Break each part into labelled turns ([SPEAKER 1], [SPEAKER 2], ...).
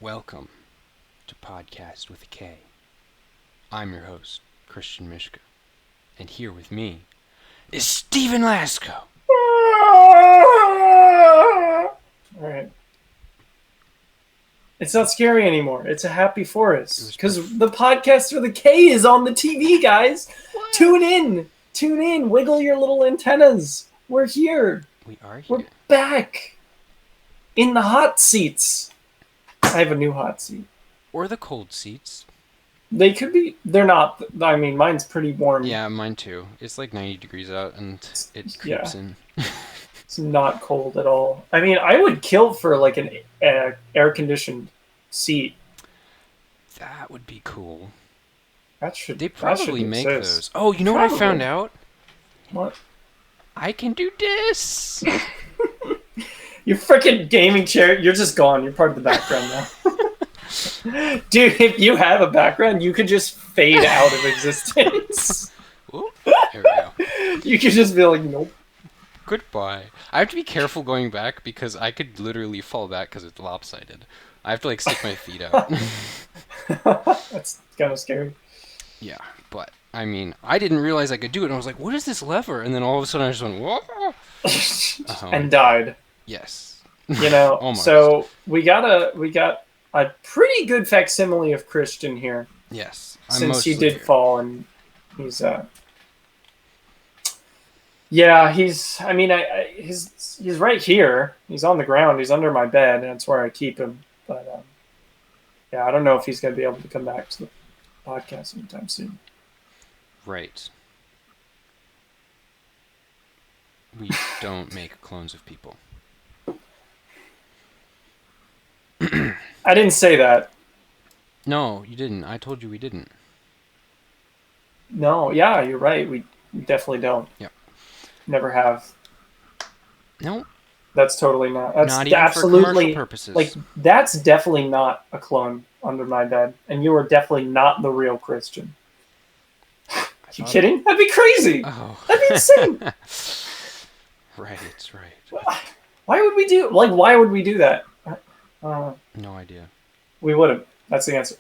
[SPEAKER 1] Welcome to Podkast with a K. I'm your host, Christian Mishka, and here with me is Steven Laczko.
[SPEAKER 2] Alright. It's not scary anymore. It's a happy forest. Because the podcast with a K is on the TV, guys. What? Tune in. Wiggle your little antennas. We're here.
[SPEAKER 1] We are here.
[SPEAKER 2] We're back. In the hot seats. I have a new hot seat.
[SPEAKER 1] Or the cold seats.
[SPEAKER 2] They could be. They're not. I mean, mine's pretty warm.
[SPEAKER 1] Yeah, mine too. It's like 90 degrees out and it creeps in.
[SPEAKER 2] It's not cold at all. I mean, I would kill for like an air-conditioned seat.
[SPEAKER 1] That would be cool.
[SPEAKER 2] They
[SPEAKER 1] probably make those. Oh, you know what I found out?
[SPEAKER 2] What?
[SPEAKER 1] I can do this.
[SPEAKER 2] Your freaking gaming chair, you're just gone. You're part of the background now. Dude, if you have a background, you could just fade out of existence.
[SPEAKER 1] Ooh, there we go.
[SPEAKER 2] You could just be like, nope.
[SPEAKER 1] Goodbye. I have to be careful going back because I could literally fall back because it's lopsided. I have to like stick my feet out.
[SPEAKER 2] That's kind of scary.
[SPEAKER 1] Yeah, but I mean, I didn't realize I could do it. And I was like, what is this lever? And then all of a sudden I just went, whoa.
[SPEAKER 2] And died.
[SPEAKER 1] Yes.
[SPEAKER 2] You know,
[SPEAKER 1] Almost.
[SPEAKER 2] So we got a pretty good facsimile of Christian here.
[SPEAKER 1] Yes.
[SPEAKER 2] Since he did fall, and he's yeah, he's right here. He's on the ground. He's under my bed, and that's where I keep him. But yeah, I don't know if he's going to be able to come back to the podcast anytime soon.
[SPEAKER 1] Right. We don't make clones of people.
[SPEAKER 2] I didn't say that.
[SPEAKER 1] No, you didn't. I told you we didn't.
[SPEAKER 2] No, yeah, you're right. We definitely don't.
[SPEAKER 1] Yep.
[SPEAKER 2] Never have.
[SPEAKER 1] No.
[SPEAKER 2] That's totally not. That's
[SPEAKER 1] not even
[SPEAKER 2] absolutely
[SPEAKER 1] for commercial purposes.
[SPEAKER 2] Like, that's definitely not a clone under my bed, and you are definitely not the real Christian. You kidding? That'd be crazy.
[SPEAKER 1] Oh.
[SPEAKER 2] That'd be insane.
[SPEAKER 1] Right.
[SPEAKER 2] Why would we do that?
[SPEAKER 1] No idea.
[SPEAKER 2] We wouldn't. That's the answer.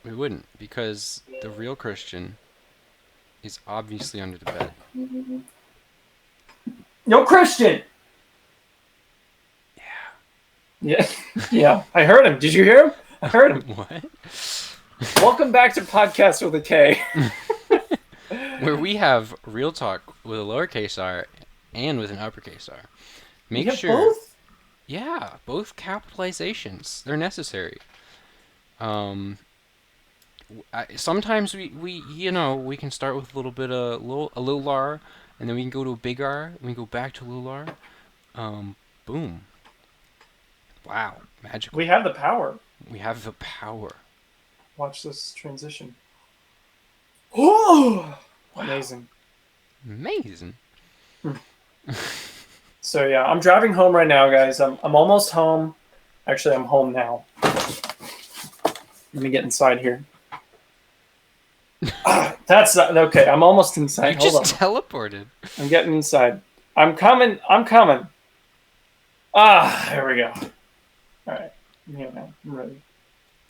[SPEAKER 1] We wouldn't, because the real Christian is obviously under the bed.
[SPEAKER 2] No Christian! Yeah. I heard him. Did you hear him? I heard him.
[SPEAKER 1] What?
[SPEAKER 2] Welcome back to Podkast with a K.
[SPEAKER 1] Where we have real talk with a lowercase r and with an uppercase r. Make sure.
[SPEAKER 2] Both?
[SPEAKER 1] Yeah, both capitalizations. They're necessary. Sometimes we can start with a little bit of a little r, and then we can go to a big R, and we can go back to a little r. Boom. Wow, magical.
[SPEAKER 2] We have the power.
[SPEAKER 1] We have the power.
[SPEAKER 2] Watch this transition. Oh,
[SPEAKER 1] wow. Amazing.
[SPEAKER 2] So yeah, I'm driving home right now, guys. I'm almost home. Actually, I'm home now. Let me get inside here. That's not okay. I'm almost inside.
[SPEAKER 1] You just teleported.
[SPEAKER 2] I'm getting inside. I'm coming. Here we go. All right. I'm here now. I'm ready.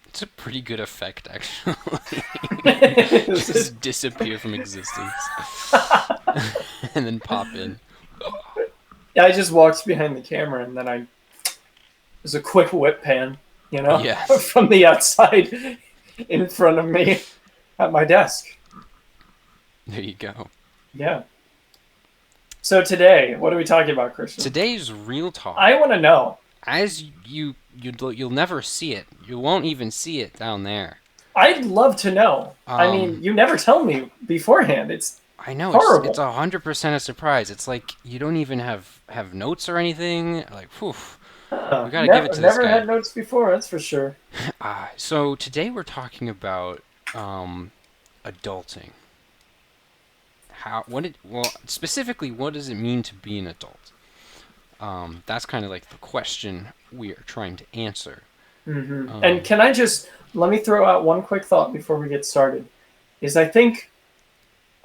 [SPEAKER 1] It's a pretty good effect, actually. Just disappear from existence. And then pop in.
[SPEAKER 2] Yeah, I just walked behind the camera, and then it was a quick whip pan,
[SPEAKER 1] Yes.
[SPEAKER 2] from the outside in front of me at my desk.
[SPEAKER 1] There you go.
[SPEAKER 2] Yeah. So today, what are we talking about, Christian?
[SPEAKER 1] Today's real talk.
[SPEAKER 2] I want to know.
[SPEAKER 1] As you'll never see it. You won't even see it down there.
[SPEAKER 2] I'd love to know. I mean, you never tell me beforehand. It's
[SPEAKER 1] I know
[SPEAKER 2] horrible.
[SPEAKER 1] It's 100% a surprise. It's like you don't even have notes or anything. Like, whew. We gotta give it to this guy.
[SPEAKER 2] Never had notes before. That's for sure.
[SPEAKER 1] So today we're talking about adulting. Specifically, what does it mean to be an adult? That's kind of like the question we are trying to answer.
[SPEAKER 2] Mm-hmm. And can I let me throw out one quick thought before we get started? I think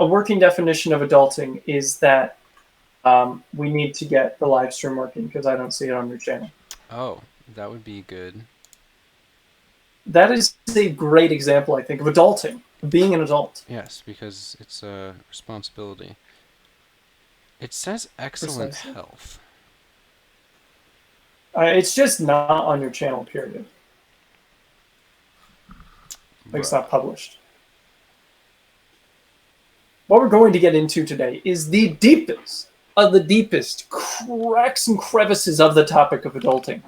[SPEAKER 2] a working definition of adulting is that we need to get the live stream working because I don't see it on your channel.
[SPEAKER 1] Oh, that would be good.
[SPEAKER 2] That is a great example, I think, of adulting, being an adult.
[SPEAKER 1] Yes, because it's a responsibility. It says excellent
[SPEAKER 2] Precisely.
[SPEAKER 1] health.
[SPEAKER 2] It's just not on your channel, period. Like, it's not published. What we're going to get into today is the deepest of the deepest cracks and crevices of the topic of adulting.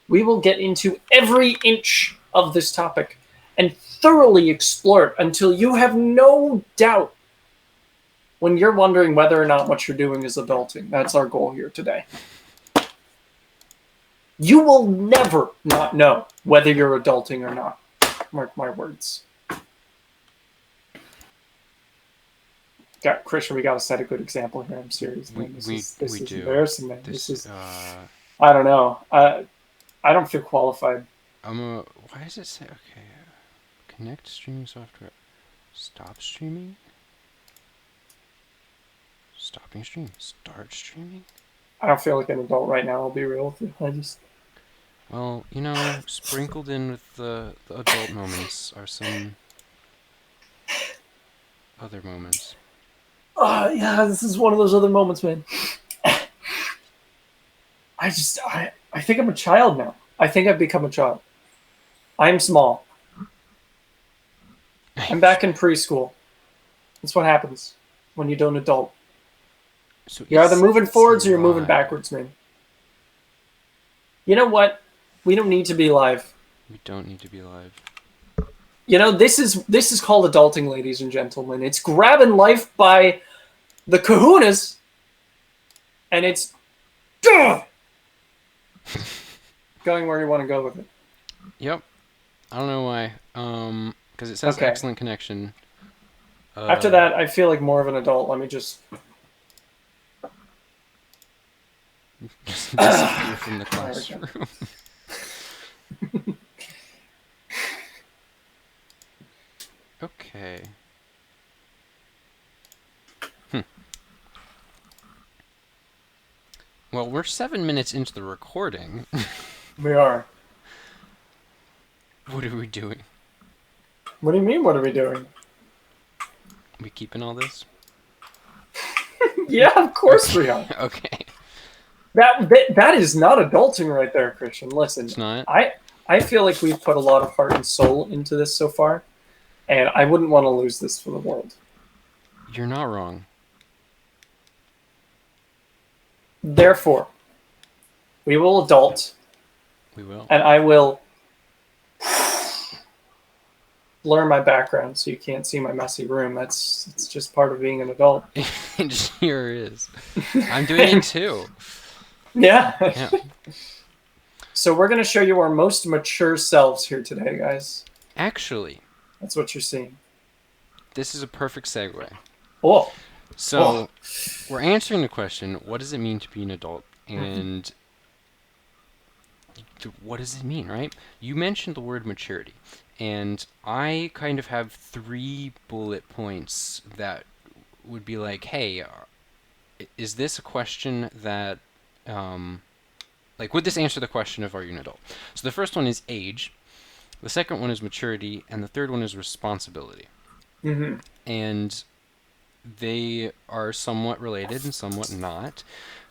[SPEAKER 2] We will get into every inch of this topic and thoroughly explore it until you have no doubt when you're wondering whether or not what you're doing is adulting. That's our goal here today. You will never not know whether you're adulting or not. Mark my words. Christian, we got to set a good example here. I'm serious, man. This is
[SPEAKER 1] do.
[SPEAKER 2] Embarrassing, man. This is. I don't know. I don't feel qualified.
[SPEAKER 1] Why does it say? Okay, connect streaming software. Stop streaming. Stopping stream. Start streaming.
[SPEAKER 2] I don't feel like an adult right now. I'll be real with you.
[SPEAKER 1] Well, sprinkled in with the adult moments are some other moments.
[SPEAKER 2] Yeah, this is one of those other moments, man. I think I'm a child now. I think I've become a child. I'm small. I'm back in preschool. That's what happens when you don't adult.
[SPEAKER 1] So
[SPEAKER 2] you're either moving forwards or you're moving backwards, man. You know what? We don't need to be live.
[SPEAKER 1] We don't need to be live.
[SPEAKER 2] This is called adulting, ladies and gentlemen. It's grabbing life by the kahunas, and it's going where you want to go with it.
[SPEAKER 1] Yep. I don't know why. Because it says excellent connection.
[SPEAKER 2] After that, I feel like more of an adult. Let me just
[SPEAKER 1] disappear from the classroom. Okay. Well, we're 7 minutes into the recording.
[SPEAKER 2] We are.
[SPEAKER 1] What are we doing?
[SPEAKER 2] What do you mean, what are we doing?
[SPEAKER 1] We keeping all this?
[SPEAKER 2] Yeah, of course we are.
[SPEAKER 1] Okay.
[SPEAKER 2] That is not adulting right there, Christian. Listen.
[SPEAKER 1] It's not?
[SPEAKER 2] I feel like we've put a lot of heart and soul into this so far, and I wouldn't want to lose this for the world.
[SPEAKER 1] You're not wrong.
[SPEAKER 2] Therefore, we will adult.
[SPEAKER 1] We will.
[SPEAKER 2] And I will blur my background so you can't see my messy room. It's just part of being an adult.
[SPEAKER 1] It sure is. I'm doing it too.
[SPEAKER 2] Yeah. So we're going to show you our most mature selves here today, guys.
[SPEAKER 1] Actually.
[SPEAKER 2] That's what you're seeing.
[SPEAKER 1] This is a perfect segue.
[SPEAKER 2] Oh.
[SPEAKER 1] So, we're answering the question, what does it mean to be an adult? And what does it mean, right? You mentioned the word maturity. And I kind of have 3 bullet points that would be like, hey, is this a question that, would this answer the question of are you an adult? So the first one is age. The second one is maturity. And the third one is responsibility.
[SPEAKER 2] Mm-hmm.
[SPEAKER 1] And they are somewhat related and somewhat not.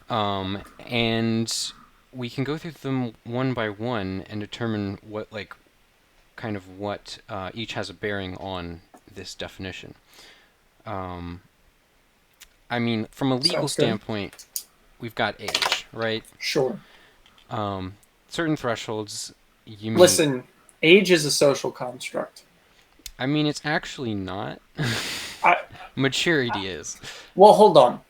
[SPEAKER 1] And we can go through them one by one and determine what, what each has a bearing on this definition. I mean, from a legal standpoint, we've got age, right?
[SPEAKER 2] Sure.
[SPEAKER 1] Certain thresholds,
[SPEAKER 2] Listen, age is a social construct.
[SPEAKER 1] I mean, it's actually not. Maturity is.
[SPEAKER 2] Well, hold on.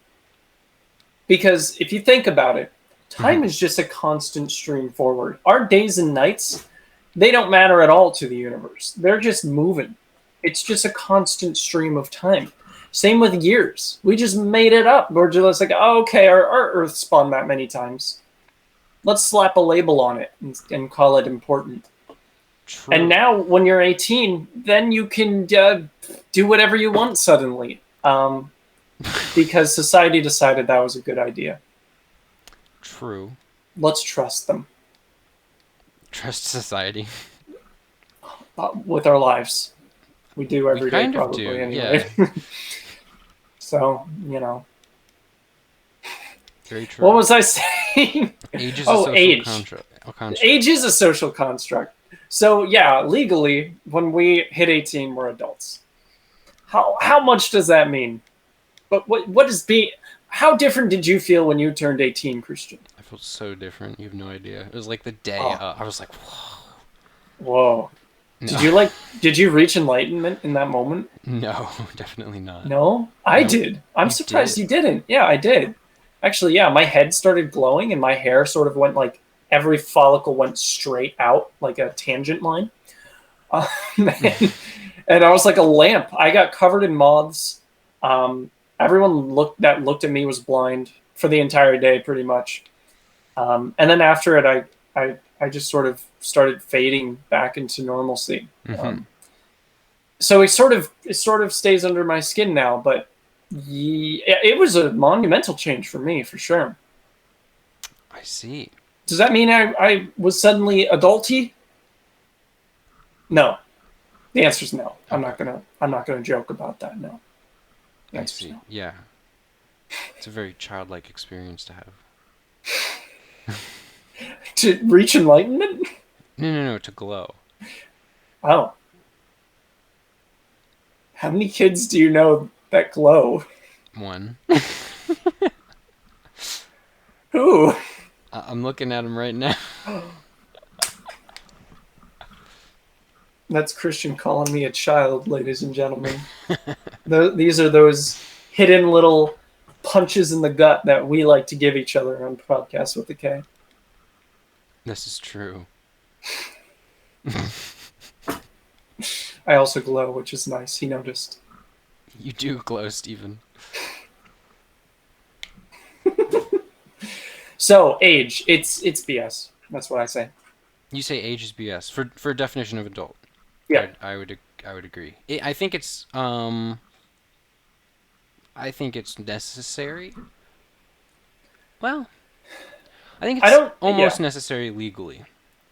[SPEAKER 2] Because if you think about it, time is just a constant stream forward. Our days and nights, they don't matter at all to the universe. They're just moving. It's just a constant stream of time. Same with years. We just made it up. We're just like, oh, okay, our Earth spun that many times. Let's slap a label on it and call it important. True. And now, when you're 18, then you can do whatever you want suddenly, because society decided that was a good idea.
[SPEAKER 1] True.
[SPEAKER 2] Let's trust them.
[SPEAKER 1] Trust society.
[SPEAKER 2] with our lives. We do every day,
[SPEAKER 1] kind of
[SPEAKER 2] probably,
[SPEAKER 1] do,
[SPEAKER 2] anyway.
[SPEAKER 1] yeah.
[SPEAKER 2] So, you know.
[SPEAKER 1] Very true.
[SPEAKER 2] What was I saying?
[SPEAKER 1] Age is a
[SPEAKER 2] Oh,
[SPEAKER 1] social
[SPEAKER 2] age.
[SPEAKER 1] construct.
[SPEAKER 2] Age is a social construct. So, yeah, legally, when we hit 18, we're adults. How much does that mean? But what is being... How different did you feel when you turned 18, Christian?
[SPEAKER 1] I felt so different. You have no idea. It was like the day
[SPEAKER 2] Oh.
[SPEAKER 1] I was like, whoa.
[SPEAKER 2] Whoa.
[SPEAKER 1] No.
[SPEAKER 2] Did you reach enlightenment in that moment?
[SPEAKER 1] No, definitely not.
[SPEAKER 2] No? I
[SPEAKER 1] No.
[SPEAKER 2] did. I'm
[SPEAKER 1] You
[SPEAKER 2] surprised
[SPEAKER 1] did?
[SPEAKER 2] you didn't. Yeah, I did. Actually, yeah, my head started glowing and my hair sort of went like every follicle went straight out like a tangent line. And I was like a lamp. I got covered in moths. Everyone that looked at me was blind for the entire day, pretty much. And then after it, I just sort of started fading back into normalcy. So it sort of stays under my skin now, but it was a monumental change for me, for sure.
[SPEAKER 1] I see.
[SPEAKER 2] Does that mean I was suddenly adulty? No. The answer is no. I'm not gonna joke about that. No.
[SPEAKER 1] I see. No. Yeah. It's a very childlike experience to have.
[SPEAKER 2] To reach enlightenment?
[SPEAKER 1] No, to glow.
[SPEAKER 2] Oh. How many kids do you know that glow?
[SPEAKER 1] One.
[SPEAKER 2] Who?
[SPEAKER 1] I'm looking at him right now.
[SPEAKER 2] That's Christian calling me a child, ladies and gentlemen. These are those hidden little punches in the gut that we like to give each other on Podkast with the K.
[SPEAKER 1] This is true.
[SPEAKER 2] I also glow, which is nice. He noticed.
[SPEAKER 1] You do glow, Steven.
[SPEAKER 2] So, age. It's BS. That's what I say.
[SPEAKER 1] You say age is BS for a definition of adult.
[SPEAKER 2] Yeah.
[SPEAKER 1] I would agree. I think it's necessary. Well, I think it's almost necessary legally.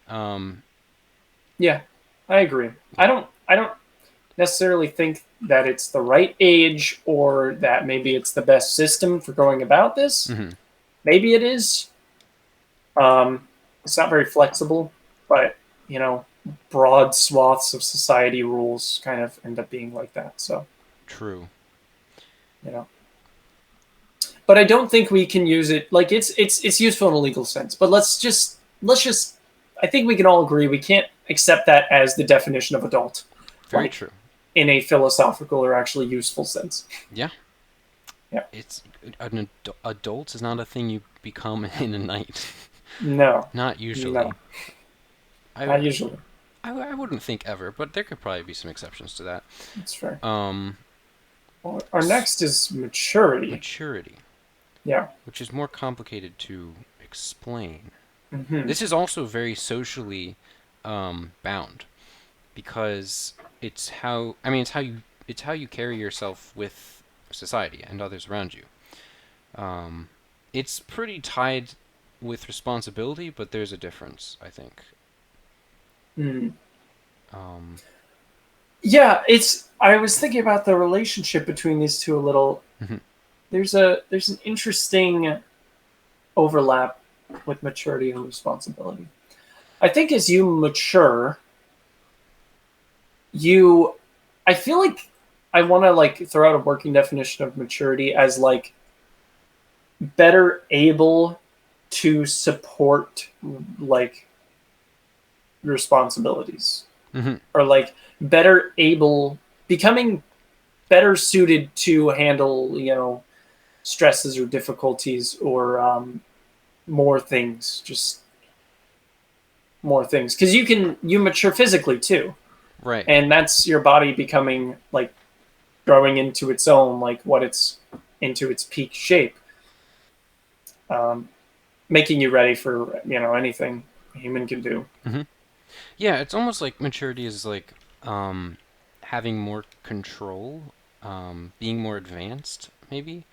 [SPEAKER 2] Yeah, I agree. I don't necessarily think that it's the right age or that maybe it's the best system for going about this.
[SPEAKER 1] Mm-hmm.
[SPEAKER 2] Maybe it is. It's not very flexible, but you know, broad swaths of society rules kind of end up being like that. So
[SPEAKER 1] true.
[SPEAKER 2] You know. But I don't think we can use it like it's useful in a legal sense. But let's just I think we can all agree we can't accept that as the definition of adult.
[SPEAKER 1] Very true.
[SPEAKER 2] In a philosophical or actually useful sense.
[SPEAKER 1] Yeah.
[SPEAKER 2] Yeah.
[SPEAKER 1] It's an adult is not a thing you become in a night.
[SPEAKER 2] No.
[SPEAKER 1] Not usually.
[SPEAKER 2] No. Not usually.
[SPEAKER 1] I wouldn't think ever, but there could probably be some exceptions to that.
[SPEAKER 2] That's fair. Well, our next is maturity.
[SPEAKER 1] Maturity.
[SPEAKER 2] Yeah.
[SPEAKER 1] Which is more complicated to explain.
[SPEAKER 2] Mm-hmm.
[SPEAKER 1] This is also very socially bound, because it's how you carry yourself with society and others around you. It's pretty tied with responsibility, but there's a difference, I think.
[SPEAKER 2] Mm. Yeah, I was thinking about the relationship between these two a little.
[SPEAKER 1] Mm-hmm.
[SPEAKER 2] There's an interesting overlap with maturity and responsibility. I think as you mature, I feel like I want to like throw out a working definition of maturity as like better able to support like responsibilities.
[SPEAKER 1] Mm-hmm.
[SPEAKER 2] Or like becoming better suited to handle, you know, stresses or difficulties or more things, because you mature physically too,
[SPEAKER 1] right?
[SPEAKER 2] And that's your body becoming like growing into its own, like into its peak shape, making you ready for, you know, anything a human can do.
[SPEAKER 1] Mm-hmm. Yeah, it's almost like maturity is like having more control, being more advanced, maybe.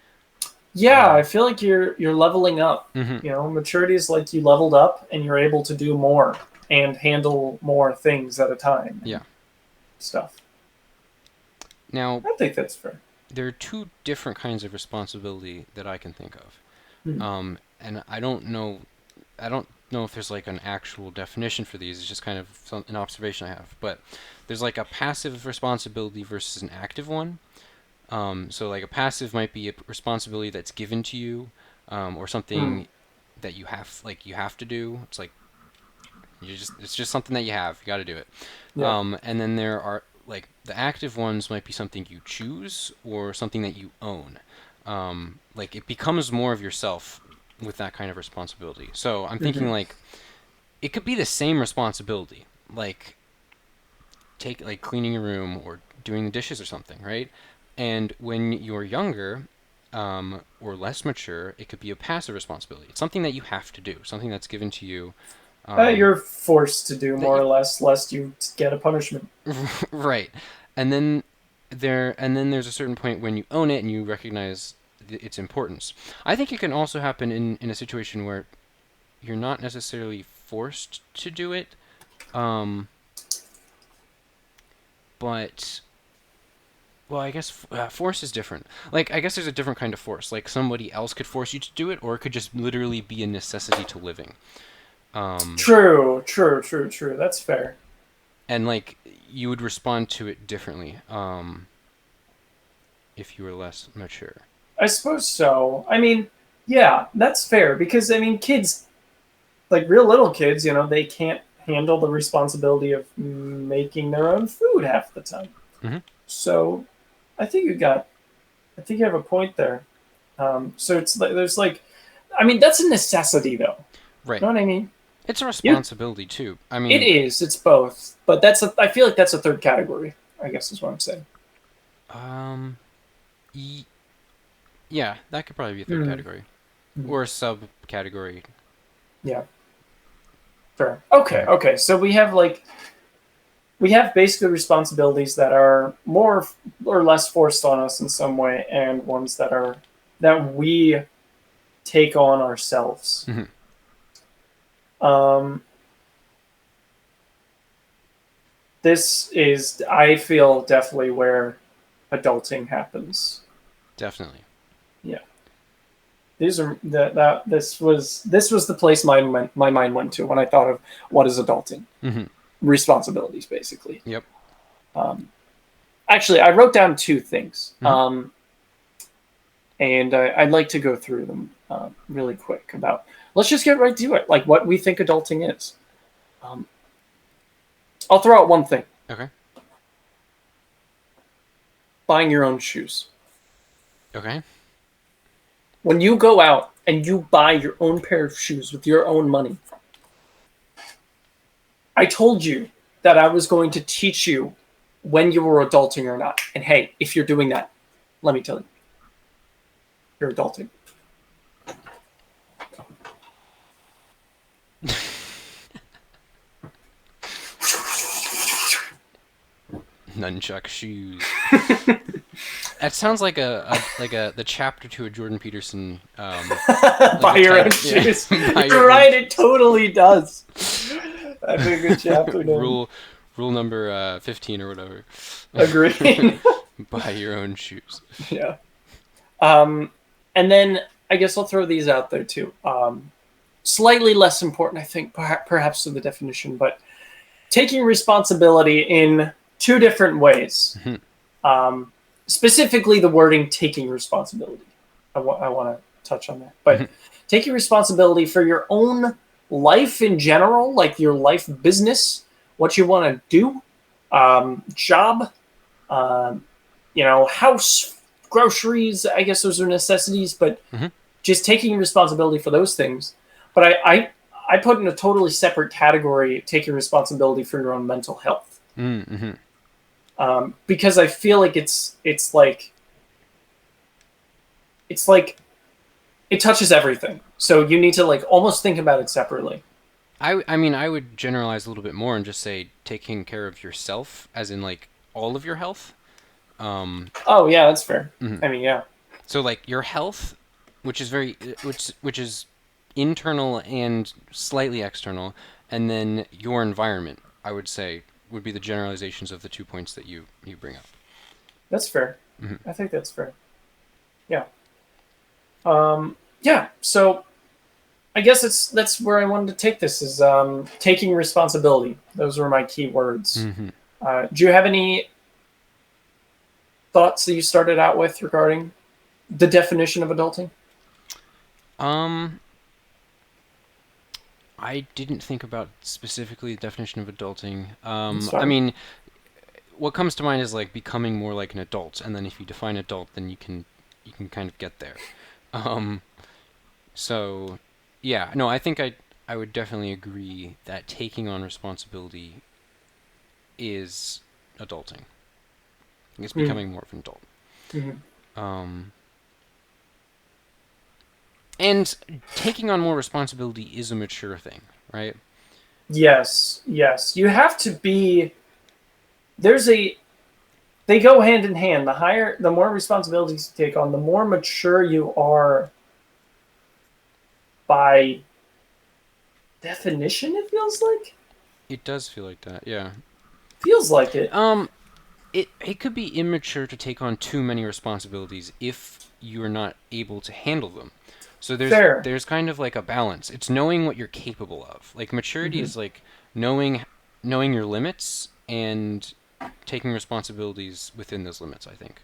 [SPEAKER 2] Yeah, I feel like you're leveling up.
[SPEAKER 1] Mm-hmm.
[SPEAKER 2] You know, maturity is like you leveled up and you're able to do more and handle more things at a time.
[SPEAKER 1] Yeah.
[SPEAKER 2] stuff.
[SPEAKER 1] Now,
[SPEAKER 2] I think that's fair.
[SPEAKER 1] there are two different kinds of responsibility that I can think of. And I don't know if there's like an actual definition for these. It's just kind of an observation I have. But there's like a passive responsibility versus an active one. So like a passive might be a responsibility that's given to you, or something that you have to do. It's like it's just something that you have. You got to do it.
[SPEAKER 2] Yeah.
[SPEAKER 1] And then there are like the active ones might be something you choose or something that you own. Like it becomes more of yourself with that kind of responsibility. So I'm thinking like it could be the same responsibility, like cleaning your room or doing the dishes or something, right? And when you're younger, or less mature, it could be a passive responsibility. It's something that you have to do, something that's given to you.
[SPEAKER 2] You're forced to do
[SPEAKER 1] That
[SPEAKER 2] more
[SPEAKER 1] you,
[SPEAKER 2] or less, lest you get a punishment.
[SPEAKER 1] right, and then there's a certain point when you own it and you recognize its importance. I think it can also happen in a situation where you're not necessarily forced to do it, but well, I guess force is different. Like, I guess there's a different kind of force. Like, somebody else could force you to do it, or it could just literally be a necessity to living.
[SPEAKER 2] True. That's fair.
[SPEAKER 1] And, like, you would respond to it differently if you were less mature.
[SPEAKER 2] I suppose so. I mean, yeah, that's fair because I mean, kids, like real little kids, they can't handle the responsibility of making their own food half the time.
[SPEAKER 1] Mm-hmm.
[SPEAKER 2] So, I think you have a point there. So it's like there's like, I mean, that's a necessity though.
[SPEAKER 1] Right.
[SPEAKER 2] You know what I mean?
[SPEAKER 1] It's a responsibility too. I mean,
[SPEAKER 2] it is. It's both, but I feel like that's a third category. I guess is what I'm saying.
[SPEAKER 1] Yeah, that could probably be a third category or a subcategory.
[SPEAKER 2] Yeah. Fair. Okay. So we have basically responsibilities that are more or less forced on us in some way, and ones that we take on ourselves. This is, I feel, definitely where adulting happens.
[SPEAKER 1] Definitely.
[SPEAKER 2] Yeah. These are this was the place my mind went to when I thought of what is adulting. Responsibilities, basically.
[SPEAKER 1] Yep.
[SPEAKER 2] Actually, I wrote down two things, and I'd like to go through them really quick. Let's just get right to it, like what we think adulting is. I'll throw out one thing.
[SPEAKER 1] Okay.
[SPEAKER 2] Buying your own shoes.
[SPEAKER 1] Okay.
[SPEAKER 2] When you go out and you buy your own pair of shoes with your own money, I told you that I was going to teach you when you were adulting or not. And hey, if you're doing that, let me tell you, you're adulting.
[SPEAKER 1] Nunchuck shoes. That sounds like the chapter to a Jordan Peterson.
[SPEAKER 2] Buy your own shoes. You're right. It totally does. That'd be a good chapter name.
[SPEAKER 1] Rule number 15 or whatever.
[SPEAKER 2] Agreed.
[SPEAKER 1] Buy your own shoes.
[SPEAKER 2] Yeah. And then I guess I'll throw these out there too. Slightly less important, I think, perhaps to the definition, but taking responsibility in two different ways. Specifically, the wording "taking responsibility." I want to touch on that, but taking responsibility for your own life in general, like your life business, what you want to do, job, house, groceries. I guess those are necessities, but just taking responsibility for those things. But I put in a totally separate category taking responsibility for your own mental health. Because I feel like it's like it touches everything. So you need to like almost think about it separately.
[SPEAKER 1] I mean, I would generalize a little bit more and just say taking care of yourself, as in like all of your health.
[SPEAKER 2] Oh yeah, that's fair. I mean, yeah.
[SPEAKER 1] So like your health, which is which is internal and slightly external, and then your environment, I would say, would be the generalizations of the 2 points that you bring up.
[SPEAKER 2] That's fair.
[SPEAKER 1] Mm-hmm.
[SPEAKER 2] I think that's fair. Yeah. Yeah. So I guess that's where I wanted to take this is taking responsibility. Those were my key words.
[SPEAKER 1] Mm-hmm.
[SPEAKER 2] Do you have any thoughts that you started out with regarding the definition of adulting?
[SPEAKER 1] I didn't think about specifically the definition of adulting.
[SPEAKER 2] That's
[SPEAKER 1] I
[SPEAKER 2] fine.
[SPEAKER 1] mean, what comes to mind is like becoming more like an adult, and then if you define adult, then you can kind of get there. Um, so yeah, no, I think I would definitely agree that taking on responsibility is adulting. It's becoming more of an adult.
[SPEAKER 2] Mm-hmm.
[SPEAKER 1] And taking on more responsibility is a mature thing, right?
[SPEAKER 2] Yes. You have to be. They go hand in hand. The more responsibilities you take on, the more mature you are. By definition, it feels like.
[SPEAKER 1] It does feel like that, yeah.
[SPEAKER 2] Feels like it.
[SPEAKER 1] It could be immature to take on too many responsibilities if you're not able to handle them. So
[SPEAKER 2] Fair.
[SPEAKER 1] there's kind of like a balance. It's knowing what you're capable of. Like maturity is like knowing your limits and taking responsibilities within those limits, I think.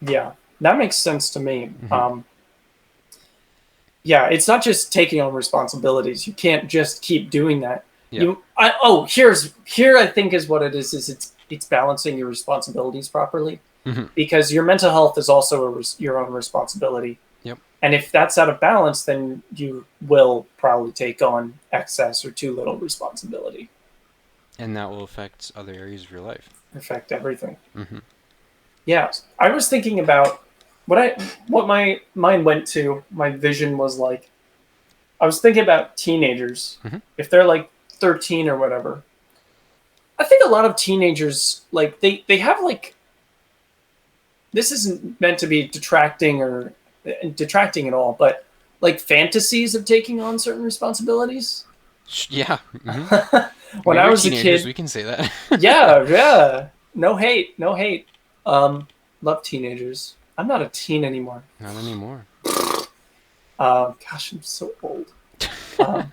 [SPEAKER 2] Yeah, that makes sense to me.
[SPEAKER 1] Mm-hmm.
[SPEAKER 2] Yeah, it's not just taking on responsibilities. You can't just keep doing that.
[SPEAKER 1] Yeah.
[SPEAKER 2] Here I think is what it is. It's balancing your responsibilities properly,
[SPEAKER 1] Mm-hmm.
[SPEAKER 2] because your mental health is also your own responsibility.
[SPEAKER 1] Yep.
[SPEAKER 2] And if that's out of balance, then you will probably take on excess or too little responsibility.
[SPEAKER 1] And that will affect other areas of your life.
[SPEAKER 2] Affect everything.
[SPEAKER 1] Mm-hmm.
[SPEAKER 2] Yeah, I was thinking about what my mind went to. My vision was like, I was thinking about teenagers.
[SPEAKER 1] Mm-hmm.
[SPEAKER 2] If they're like 13 or whatever, I think a lot of teenagers like they have like, this isn't meant to be detracting at all, but like fantasies of taking on certain responsibilities.
[SPEAKER 1] Yeah. Mm-hmm.
[SPEAKER 2] When I
[SPEAKER 1] We're
[SPEAKER 2] was a
[SPEAKER 1] teenagers,
[SPEAKER 2] kid,
[SPEAKER 1] we can say that.
[SPEAKER 2] yeah, no hate. Love teenagers. I'm not a teen anymore.
[SPEAKER 1] Not anymore.
[SPEAKER 2] Gosh, I'm so old. But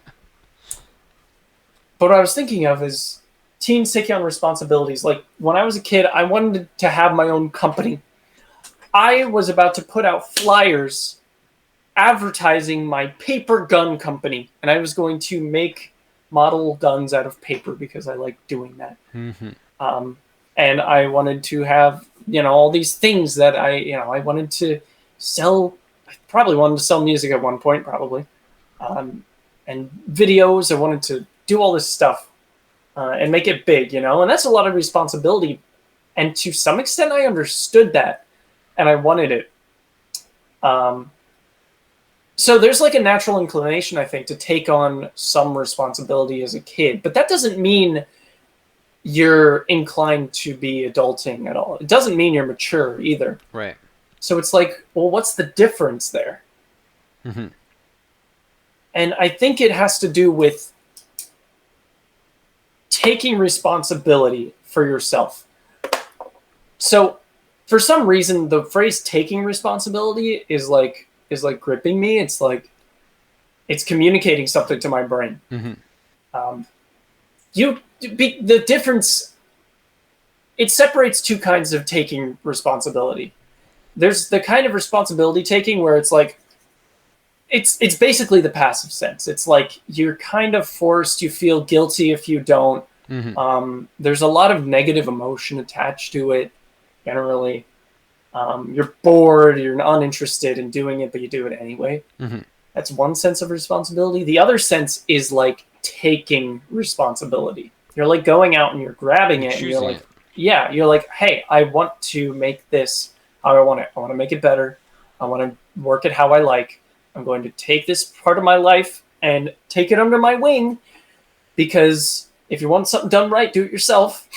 [SPEAKER 2] what I was thinking of is teens taking on responsibilities. Like when I was a kid, I wanted to have my own company. I was about to put out flyers advertising my paper gun company, and I was going to make model guns out of paper because I like doing that.
[SPEAKER 1] Mm-hmm.
[SPEAKER 2] And I wanted to have, all these things that I wanted to sell. I probably wanted to sell music at one point, probably. And videos. I wanted to do all this stuff and make it big, and that's a lot of responsibility. And to some extent, I understood that and I wanted it. So there's like a natural inclination, I think, to take on some responsibility as a kid, but that doesn't mean you're inclined to be adulting at all. It doesn't mean you're mature either.
[SPEAKER 1] Right.
[SPEAKER 2] So it's like, well, what's the difference there?
[SPEAKER 1] Mm-hmm.
[SPEAKER 2] And I think it has to do with taking responsibility for yourself. So for some reason, the phrase taking responsibility is like gripping me. It's like, it's communicating something to my brain.
[SPEAKER 1] Mm-hmm.
[SPEAKER 2] The difference, it separates two kinds of taking responsibility. There's the kind of responsibility taking where it's like, it's basically the passive sense. It's like you're kind of forced, you feel guilty if you don't.
[SPEAKER 1] Mm-hmm.
[SPEAKER 2] There's a lot of negative emotion attached to it, generally. You're bored, you're uninterested in doing it, but you do it anyway.
[SPEAKER 1] Mm-hmm.
[SPEAKER 2] That's one sense of responsibility. The other sense is like taking responsibility. You're like going out and you're grabbing it, and you're like, you're like, hey, I want to make this how I want it. I want to make it better. I want to work it how I like. I'm going to take this part of my life and take it under my wing, because if you want something done right, do it yourself.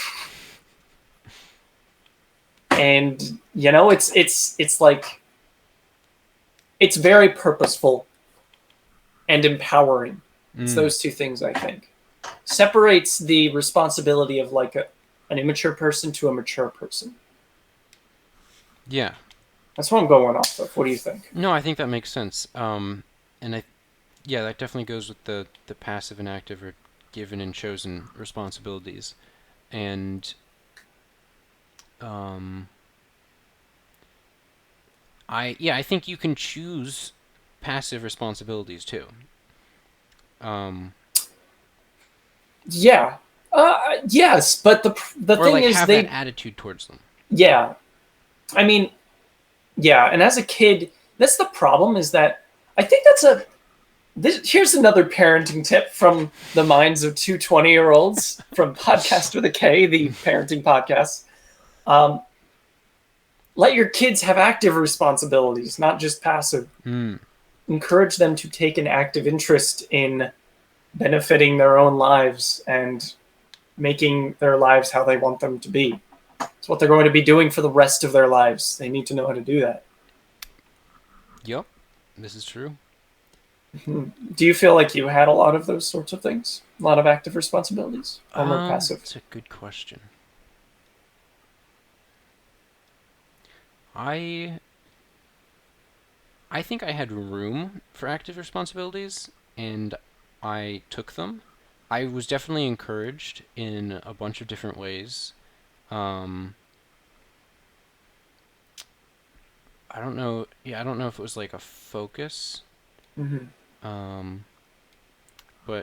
[SPEAKER 2] And it's like, it's very purposeful and empowering. It's those two things, I think. separates the responsibility of like an immature person to a mature person.
[SPEAKER 1] Yeah.
[SPEAKER 2] That's what I'm going off of. What do you think?
[SPEAKER 1] No, I think that makes sense. Yeah, that definitely goes with the passive and active or given and chosen responsibilities. And I think you can choose passive responsibilities too.
[SPEAKER 2] Yeah. Yes, but the
[SPEAKER 1] Or
[SPEAKER 2] thing
[SPEAKER 1] like
[SPEAKER 2] is
[SPEAKER 1] have that attitude towards them.
[SPEAKER 2] Yeah. I mean, yeah, and as a kid, that's the problem is that I think here's another parenting tip from the minds of two 20-year-olds from Podcast with a K, the parenting podcast. Let your kids have active responsibilities, not just passive. Encourage them to take an active interest in benefiting their own lives and making their lives how they want them to be. It's what they're going to be doing for the rest of their lives. They need to know how to do that.
[SPEAKER 1] Yep, this is true.
[SPEAKER 2] Do you feel like you had a lot of those sorts of things? A lot of active responsibilities? Or more passive?
[SPEAKER 1] That's a good question. I think I had room for active responsibilities, and I took them. I was definitely encouraged in a bunch of different ways. I don't know. Yeah, I don't know if it was like a focus. But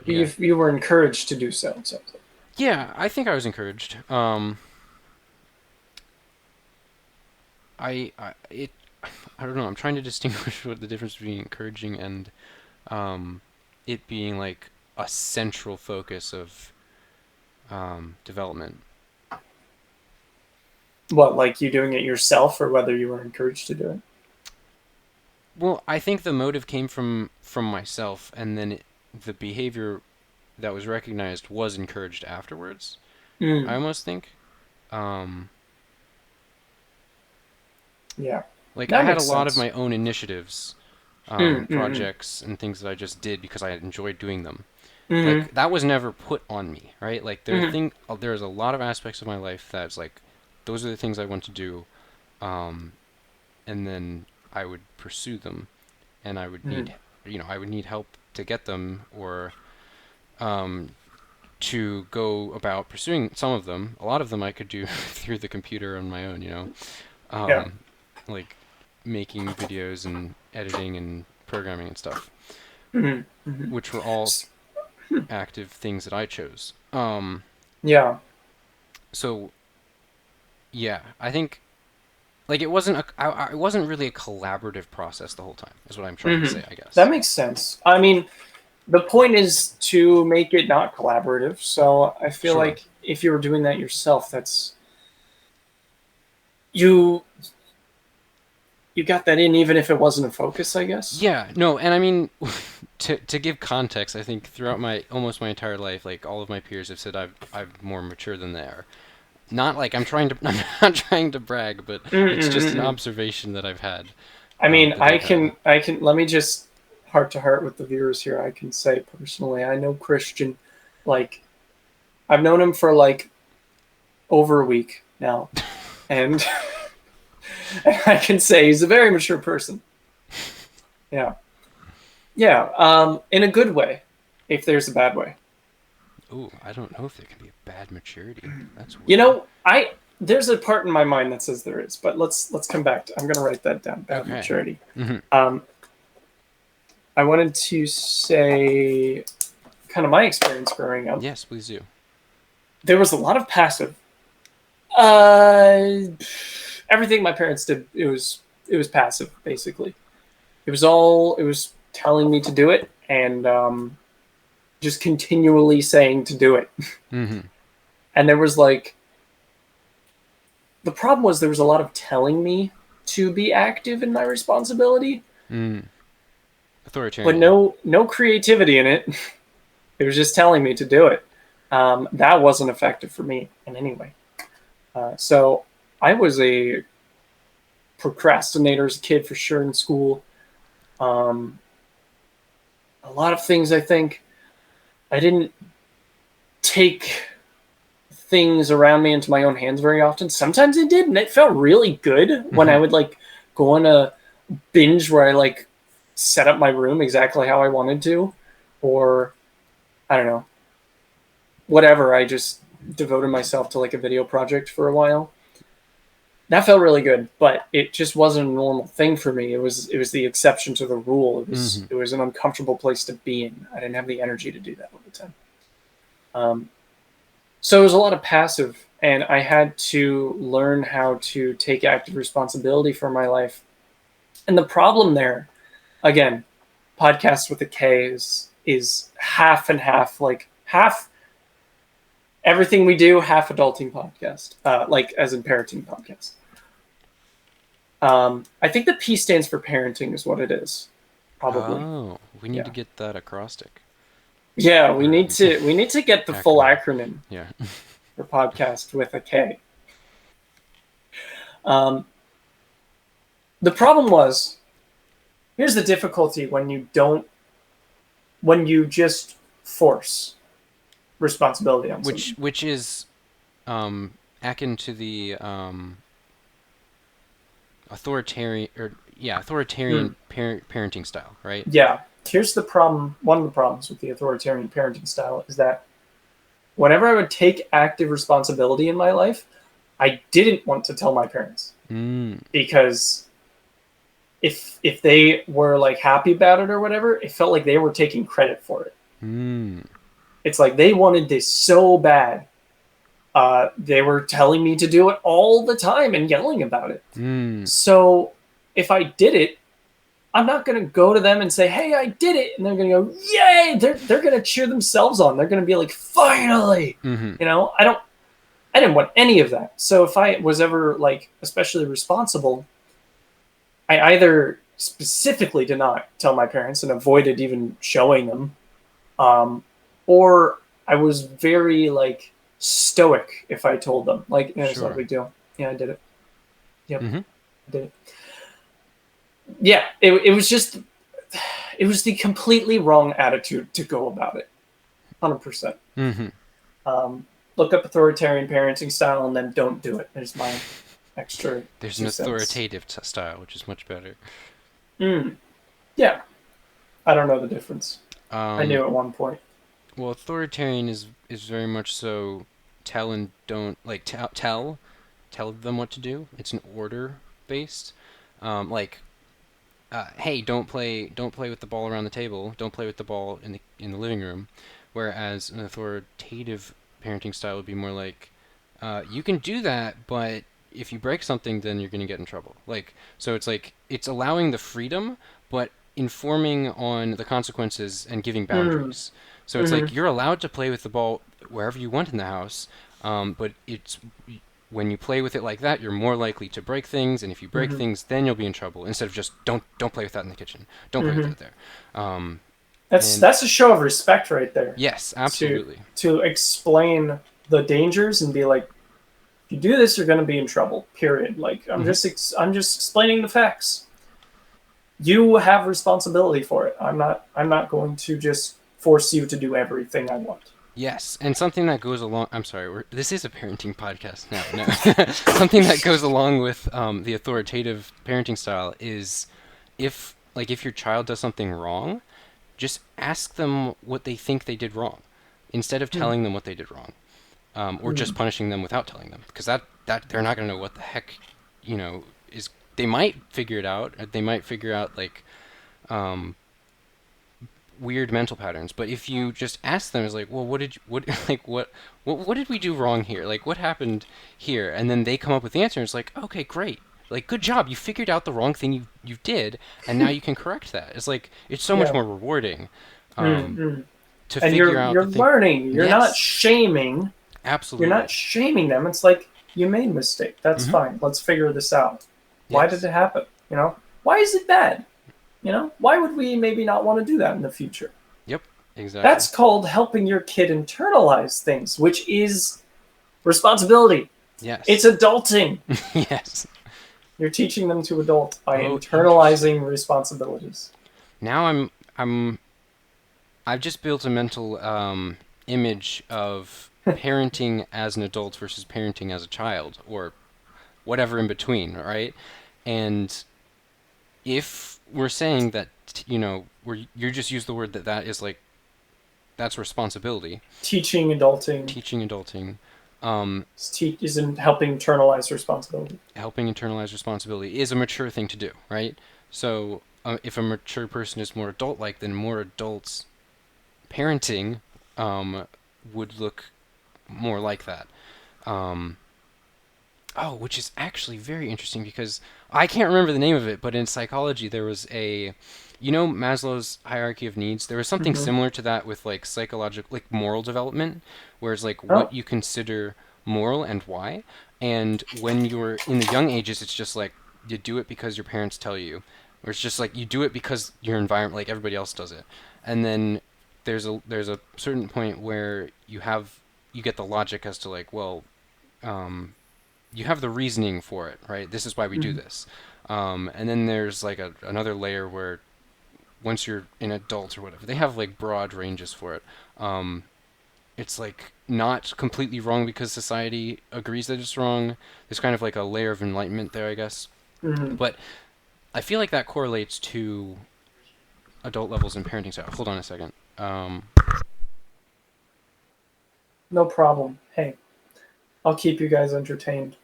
[SPEAKER 1] yeah.
[SPEAKER 2] You were encouraged to do so.
[SPEAKER 1] Yeah, I think I was encouraged. I don't know. I'm trying to distinguish what the difference between encouraging and it being like a central focus of development.
[SPEAKER 2] What, like you doing it yourself, or whether you were encouraged to do it?
[SPEAKER 1] Well, I think the motive came from myself, and then the behavior that was recognized was encouraged afterwards. I almost think.
[SPEAKER 2] Yeah.
[SPEAKER 1] Like
[SPEAKER 2] That
[SPEAKER 1] I had a
[SPEAKER 2] makes
[SPEAKER 1] lot of
[SPEAKER 2] sense.
[SPEAKER 1] my own initiatives, projects and things that I just did because I enjoyed doing them. Like that was never put on me, right? Like there's a lot of aspects of my life that's like those are the things I want to do, and then I would pursue them, and I would need I would need help to get them or to go about pursuing some of them. A lot of them I could do through the computer on my own,
[SPEAKER 2] Yeah.
[SPEAKER 1] like making videos and editing and programming and stuff, which were all active things that I chose.
[SPEAKER 2] Yeah.
[SPEAKER 1] So yeah, I think like it wasn't it wasn't really a collaborative process the whole time. Is what I'm trying to say, I guess.
[SPEAKER 2] That makes sense. I mean, the point is to make it not collaborative. So I feel
[SPEAKER 1] Sure.
[SPEAKER 2] like if you were doing that yourself, that's you got that in even if it wasn't a focus, I guess.
[SPEAKER 1] Yeah, no, and I mean, to give context, I think throughout my almost my entire life, like all of my peers have said I'm more mature than they are. Not like I'm not trying to brag, but it's just an observation that I've had.
[SPEAKER 2] I mean,
[SPEAKER 1] that they've had.
[SPEAKER 2] I can let me just heart to heart with the viewers here. I can say personally, I know Christian, like I've known him for like over a week now, and I can say he's a very mature person. Yeah. In a good way, if there's a bad way.
[SPEAKER 1] Ooh, I don't know if there can be a bad maturity. That's weird.
[SPEAKER 2] There's a part in my mind that says there is, but let's come back to. I'm gonna write that down. Bad maturity. I wanted to say, kind of my experience growing up.
[SPEAKER 1] Yes, please do.
[SPEAKER 2] There was a lot of passive. Everything my parents did, it was passive basically. It was telling me to do it and just continually saying to do it. And there was like, the problem was there was a lot of telling me to be active in my responsibility.
[SPEAKER 1] Authoritarian.
[SPEAKER 2] But no creativity in it. It was just telling me to do it. That wasn't effective for me in any way. So I was a procrastinator as a kid for sure in school. A lot of things I think I didn't take things around me into my own hands very often. Sometimes I did, and it felt really good when I would like go on a binge where I like set up my room exactly how I wanted to, or I don't know, whatever. I just devoted myself to like a video project for a while. That felt really good, but it just wasn't a normal thing for me. It was the exception to the rule. It was an uncomfortable place to be in. I didn't have the energy to do that all the time. So it was a lot of passive, and I had to learn how to take active responsibility for my life. And the problem there, again, podcast with a K is half and half, like half everything we do, half adulting podcast, like as in parenting podcast. I think the P stands for parenting is what it is, probably.
[SPEAKER 1] Oh, we need to get that acrostic.
[SPEAKER 2] Yeah, we need to get the full acronym.
[SPEAKER 1] Yeah.
[SPEAKER 2] For podcast with a K. The problem was, here's the difficulty when you just force responsibility on someone.
[SPEAKER 1] Which is akin to the authoritarian parenting style, right?
[SPEAKER 2] Yeah. Here's the problem. One of the problems with the authoritarian parenting style is that whenever I would take active responsibility in my life, I didn't want to tell my parents because if they were like happy about it or whatever, it felt like they were taking credit for it. It's like they wanted this so bad. They were telling me to do it all the time and yelling about it. So if I did it, I'm not going to go to them and say, hey, I did it. And they're going to go, yay. They're going to cheer themselves on. They're going to be like, finally. You know, I didn't want any of that. So if I was ever like especially responsible, I either specifically did not tell my parents and avoided even showing them, or I was very like stoic if I told them. Like, it's not a big deal. Yeah, I did it. Yep, I did it. Yeah, it was just, it was the completely wrong attitude to go about it. 100%. Look up authoritarian parenting style and then don't do it. There's my extra.
[SPEAKER 1] There's an authoritative style, which is much better.
[SPEAKER 2] Yeah. I don't know the difference. I knew at one point.
[SPEAKER 1] Well, authoritarian is very much so tell and don't, like tell them what to do. It's an order based. Hey, don't play with the ball around the table. Don't play with the ball in the living room. Whereas an authoritative parenting style would be more like, you can do that, but if you break something, then you're going to get in trouble. Like, so it's like it's allowing the freedom, but informing on the consequences and giving boundaries. So it's like you're allowed to play with the ball wherever you want in the house, but it's when you play with it like that, you're more likely to break things, and if you break things, then you'll be in trouble. Instead of just don't play with that in the kitchen. Don't play with it there.
[SPEAKER 2] That's a show of respect right there.
[SPEAKER 1] Yes, absolutely.
[SPEAKER 2] To explain the dangers and be like, if you do this, you're going to be in trouble. Period. Like I'm just explaining the facts. You have responsibility for it. I'm not going to just force you to do everything I want.
[SPEAKER 1] Yes, and something that goes along. I'm sorry, this is a parenting podcast now. No. Something that goes along with the authoritative parenting style is if your child does something wrong, just ask them what they think they did wrong, instead of telling them what they did wrong, or just punishing them without telling them, because that they're not going to know what the heck, is. They might figure it out. They might figure out like weird mental patterns. But if you just ask them, it's like, well, what did we do wrong here? Like, what happened here? And then they come up with the answer. And it's like, okay, great. Like, good job. You figured out the wrong thing you did, and now you can correct that. It's like it's so much more rewarding to figure out.
[SPEAKER 2] You're learning. You're not shaming.
[SPEAKER 1] Absolutely.
[SPEAKER 2] You're not shaming them. It's like you made a mistake. That's fine. Let's figure this out. Why did it happen? Why is it bad? Why would we maybe not want to do that in the future?
[SPEAKER 1] Yep, exactly.
[SPEAKER 2] That's called helping your kid internalize things, which is responsibility.
[SPEAKER 1] Yes.
[SPEAKER 2] It's adulting.
[SPEAKER 1] Yes.
[SPEAKER 2] You're teaching them to adult by internalizing responsibilities.
[SPEAKER 1] Now I've just built a mental image of parenting as an adult versus parenting as a child, or whatever in between, right? And if we're saying that, you just use the word that is like, that's responsibility.
[SPEAKER 2] Teaching adulting.
[SPEAKER 1] Teaching adulting.
[SPEAKER 2] Isn't helping internalize responsibility.
[SPEAKER 1] Helping internalize responsibility is a mature thing to do, right? So if a mature person is more adult-like, then more adults parenting would look more like that. Which is actually very interesting because I can't remember the name of it, but in psychology there was Maslow's hierarchy of needs. There was something similar to that with like psychological, like moral development, whereas like what you consider moral and why. And when you're in the young ages, it's just like you do it because your parents tell you, or it's just like you do it because your environment, like everybody else does it. And then there's a certain point where you get the logic as to like, well, you have the reasoning for it, right? This is why we do this. And then there's like another layer where once you're an adult or whatever, they have like broad ranges for it. It's like not completely wrong because society agrees that it's wrong. There's kind of like a layer of enlightenment there, I guess. But I feel like that correlates to adult levels in parenting style. Hold on a second.
[SPEAKER 2] No problem. Hey, I'll keep you guys entertained.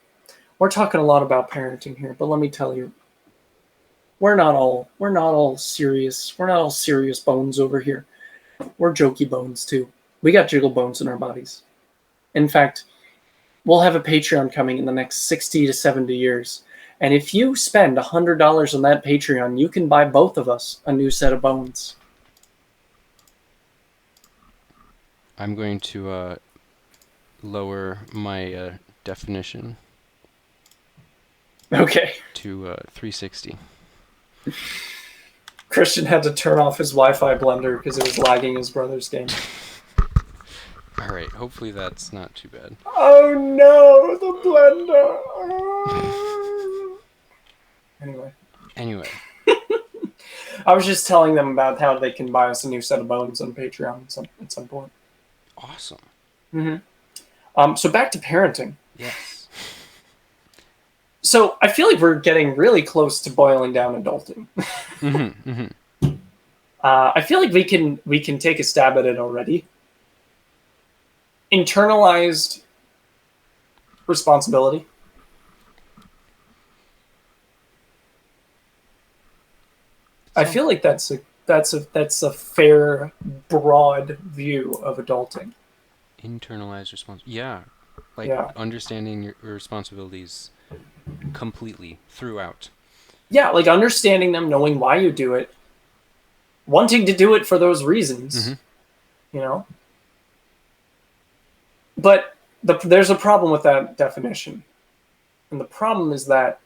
[SPEAKER 2] We're talking a lot about parenting here, but let me tell you, we're not all serious. We're not all serious bones over here. We're jokey bones too. We got jiggle bones in our bodies. In fact, we'll have a Patreon coming in the next 60 to 70 years. And if you spend $100 on that Patreon, you can buy both of us a new set of bones.
[SPEAKER 1] I'm going to lower my definition.
[SPEAKER 2] Okay.
[SPEAKER 1] To 360.
[SPEAKER 2] Christian had to turn off his Wi-Fi blender because it was lagging his brother's game.
[SPEAKER 1] Alright, hopefully that's not too bad.
[SPEAKER 2] Oh no, the blender! Anyway. I was just telling them about how they can buy us a new set of bones on Patreon at some point.
[SPEAKER 1] Awesome.
[SPEAKER 2] So back to parenting.
[SPEAKER 1] Yes.
[SPEAKER 2] So I feel like we're getting really close to boiling down adulting. I feel like we can take a stab at it already. Internalized responsibility. I feel like that's a fair, broad view of adulting.
[SPEAKER 1] Internalized responsibility. Yeah. Understanding your responsibilities completely throughout.
[SPEAKER 2] Yeah, like understanding them, knowing why you do it, wanting to do it for those reasons, But there's a problem with that definition. And the problem is that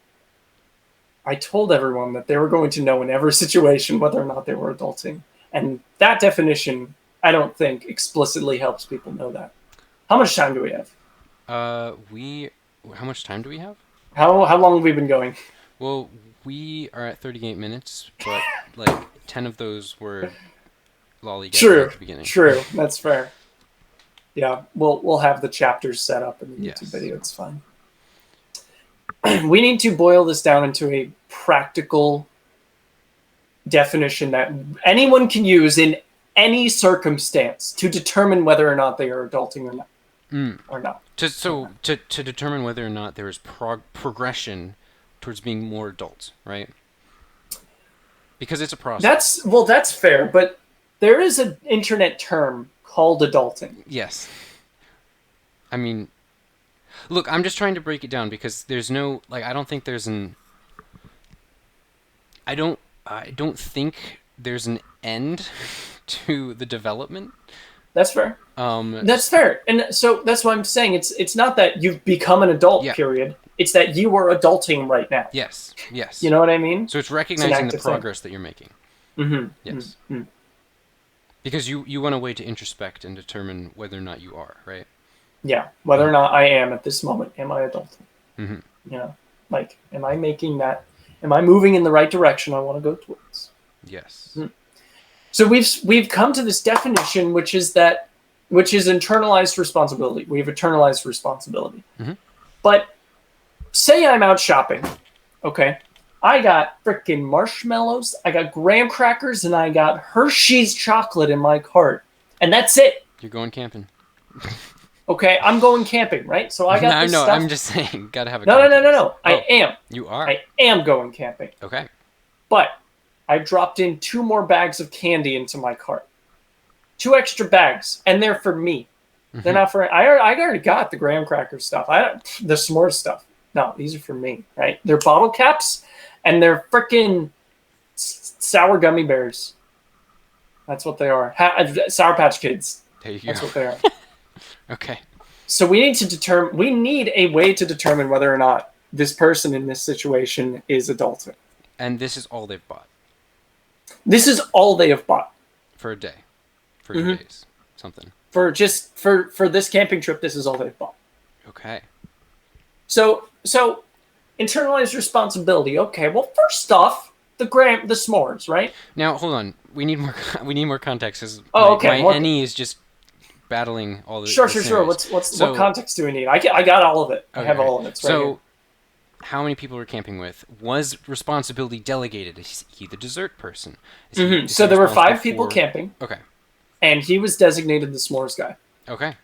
[SPEAKER 2] I told everyone that they were going to know in every situation whether or not they were adulting. And that definition, I don't think, explicitly helps people know that. How much time do we have?
[SPEAKER 1] How much time do we have?
[SPEAKER 2] How long have we been going?
[SPEAKER 1] Well, we are at 38 minutes, but like 10 of those were lollygagging at the beginning.
[SPEAKER 2] True, that's fair. Yeah, we'll have the chapters set up in the YouTube video. It's fine. We need to boil this down into a practical definition that anyone can use in any circumstance to determine whether or not they are adulting or not. Or not.
[SPEAKER 1] To determine whether or not there is progression towards being more adult, right? Because it's a process.
[SPEAKER 2] That's fair, but there is an internet term called adulting.
[SPEAKER 1] Yes. I mean, look, I'm just trying to break it down because there's no, like, I don't think there's I don't think there's an end to the development.
[SPEAKER 2] That's fair. That's fair. And so that's what I'm saying. It's not that you've become an adult, period. It's that you are adulting right now.
[SPEAKER 1] Yes.
[SPEAKER 2] You know what I mean?
[SPEAKER 1] So it's recognizing the progress that you're making. Yes. Because you want a way to introspect and determine whether or not you are, right?
[SPEAKER 2] Yeah, whether or not I am at this moment, am I adulting? Like, am I moving in the right direction I want to go towards?
[SPEAKER 1] Yes.
[SPEAKER 2] So we've come to this definition, which is that which is internalized responsibility. We've internalized responsibility.
[SPEAKER 1] Mm-hmm.
[SPEAKER 2] But say I'm out shopping, okay? I got freaking marshmallows, I got graham crackers, and I got Hershey's chocolate in my cart. And that's it.
[SPEAKER 1] You're going camping.
[SPEAKER 2] Okay, I'm going camping, right? So I got this stuff.
[SPEAKER 1] I'm just saying, gotta have a
[SPEAKER 2] No.
[SPEAKER 1] context.
[SPEAKER 2] I am.
[SPEAKER 1] You are?
[SPEAKER 2] I am going camping.
[SPEAKER 1] Okay.
[SPEAKER 2] But I dropped in 2 more bags of candy into my cart. 2 extra bags, and they're for me. They're not for... I already got the graham cracker stuff. The s'mores stuff. No, these are for me, right? They're bottle caps, and they're freaking sour gummy bears. That's what they are. Sour Patch Kids.
[SPEAKER 1] There you go.
[SPEAKER 2] That's what they are.
[SPEAKER 1] Okay.
[SPEAKER 2] So we need a way to determine whether or not this person in this situation is adulting.
[SPEAKER 1] And this is all they've bought.
[SPEAKER 2] This is all they have bought.
[SPEAKER 1] For a day. For 2 days. Something.
[SPEAKER 2] For this camping trip, this is all they've bought.
[SPEAKER 1] Okay.
[SPEAKER 2] So internalized responsibility. Okay, well, first off, the s'mores, right?
[SPEAKER 1] Now, hold on. We need more context, because
[SPEAKER 2] okay.
[SPEAKER 1] my NE is just battling all the
[SPEAKER 2] Sure.
[SPEAKER 1] scenarios.
[SPEAKER 2] What context do we need? I got all of it. Okay. I have all of it. It's right here.
[SPEAKER 1] How many people were camping with? Was responsibility delegated? Is he the dessert person?
[SPEAKER 2] So there were 5 people camping.
[SPEAKER 1] Okay.
[SPEAKER 2] And he was designated the s'mores guy.
[SPEAKER 1] Okay.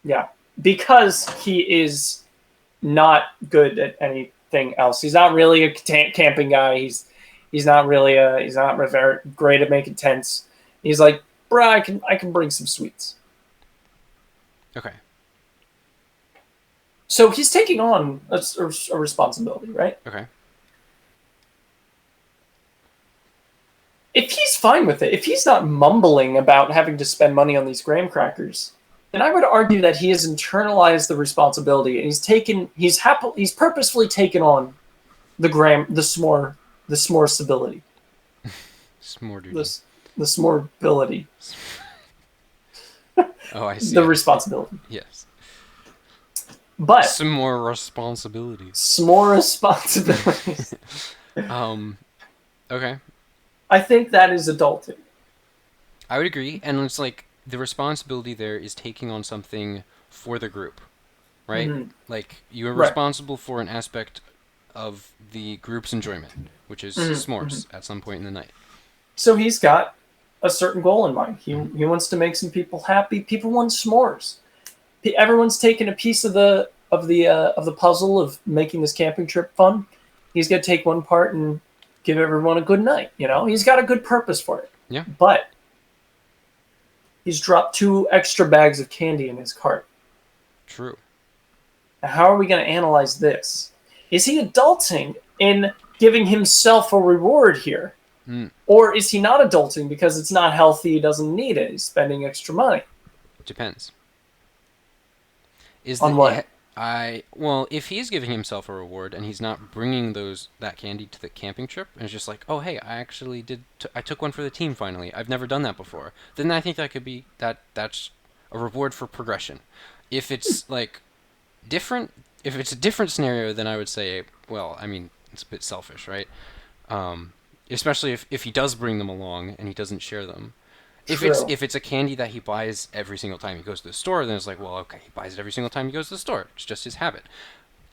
[SPEAKER 2] Yeah, because he is not good at anything else. He's not really a camping guy. He's not very great at making tents. He's like, bruh, I can bring some sweets.
[SPEAKER 1] Okay.
[SPEAKER 2] So he's taking on a responsibility, right?
[SPEAKER 1] Okay.
[SPEAKER 2] If he's fine with it, if he's not mumbling about having to spend money on these graham crackers, then I would argue that he has internalized the responsibility, and he's purposefully taken on the s'more stability.
[SPEAKER 1] S'more duty.
[SPEAKER 2] The s'more ability.
[SPEAKER 1] Oh, I see.
[SPEAKER 2] The responsibility.
[SPEAKER 1] Yes.
[SPEAKER 2] But
[SPEAKER 1] some more responsibilities.
[SPEAKER 2] S'more responsibilities.
[SPEAKER 1] Okay.
[SPEAKER 2] I think that is adulting.
[SPEAKER 1] I would agree, and it's like the responsibility there is taking on something for the group, right?
[SPEAKER 2] Mm-hmm.
[SPEAKER 1] Like you are responsible for an aspect of the group's enjoyment, which is s'mores at some point in the night. So
[SPEAKER 2] he's got a certain goal in mind. He wants to make some people happy. People want s'mores. Everyone's taking a piece of the puzzle of making this camping trip fun. He's gonna take one part and give everyone a good night. You know, he's got a good purpose for it.
[SPEAKER 1] Yeah.
[SPEAKER 2] But he's dropped 2 extra bags of candy in his cart.
[SPEAKER 1] True.
[SPEAKER 2] Now, how are we going to analyze this? Is he adulting in giving himself a reward here? Or is he not adulting because it's not healthy, he doesn't need it, he's spending extra money?
[SPEAKER 1] Depends.
[SPEAKER 2] On what?
[SPEAKER 1] Well, if he's giving himself a reward and he's not bringing that candy to the camping trip, and it's just like, oh hey, I actually I took one for the team finally. I've never done that before. Then I think that could be that's a reward for progression. If it's like different, if it's a different scenario, then I would say, well, I mean, it's a bit selfish, right? Especially if he does bring them along and he doesn't share them. If it's a candy that he buys every single time he goes to the store, then it's like, well, okay, he buys it every single time he goes to the store. It's just his habit.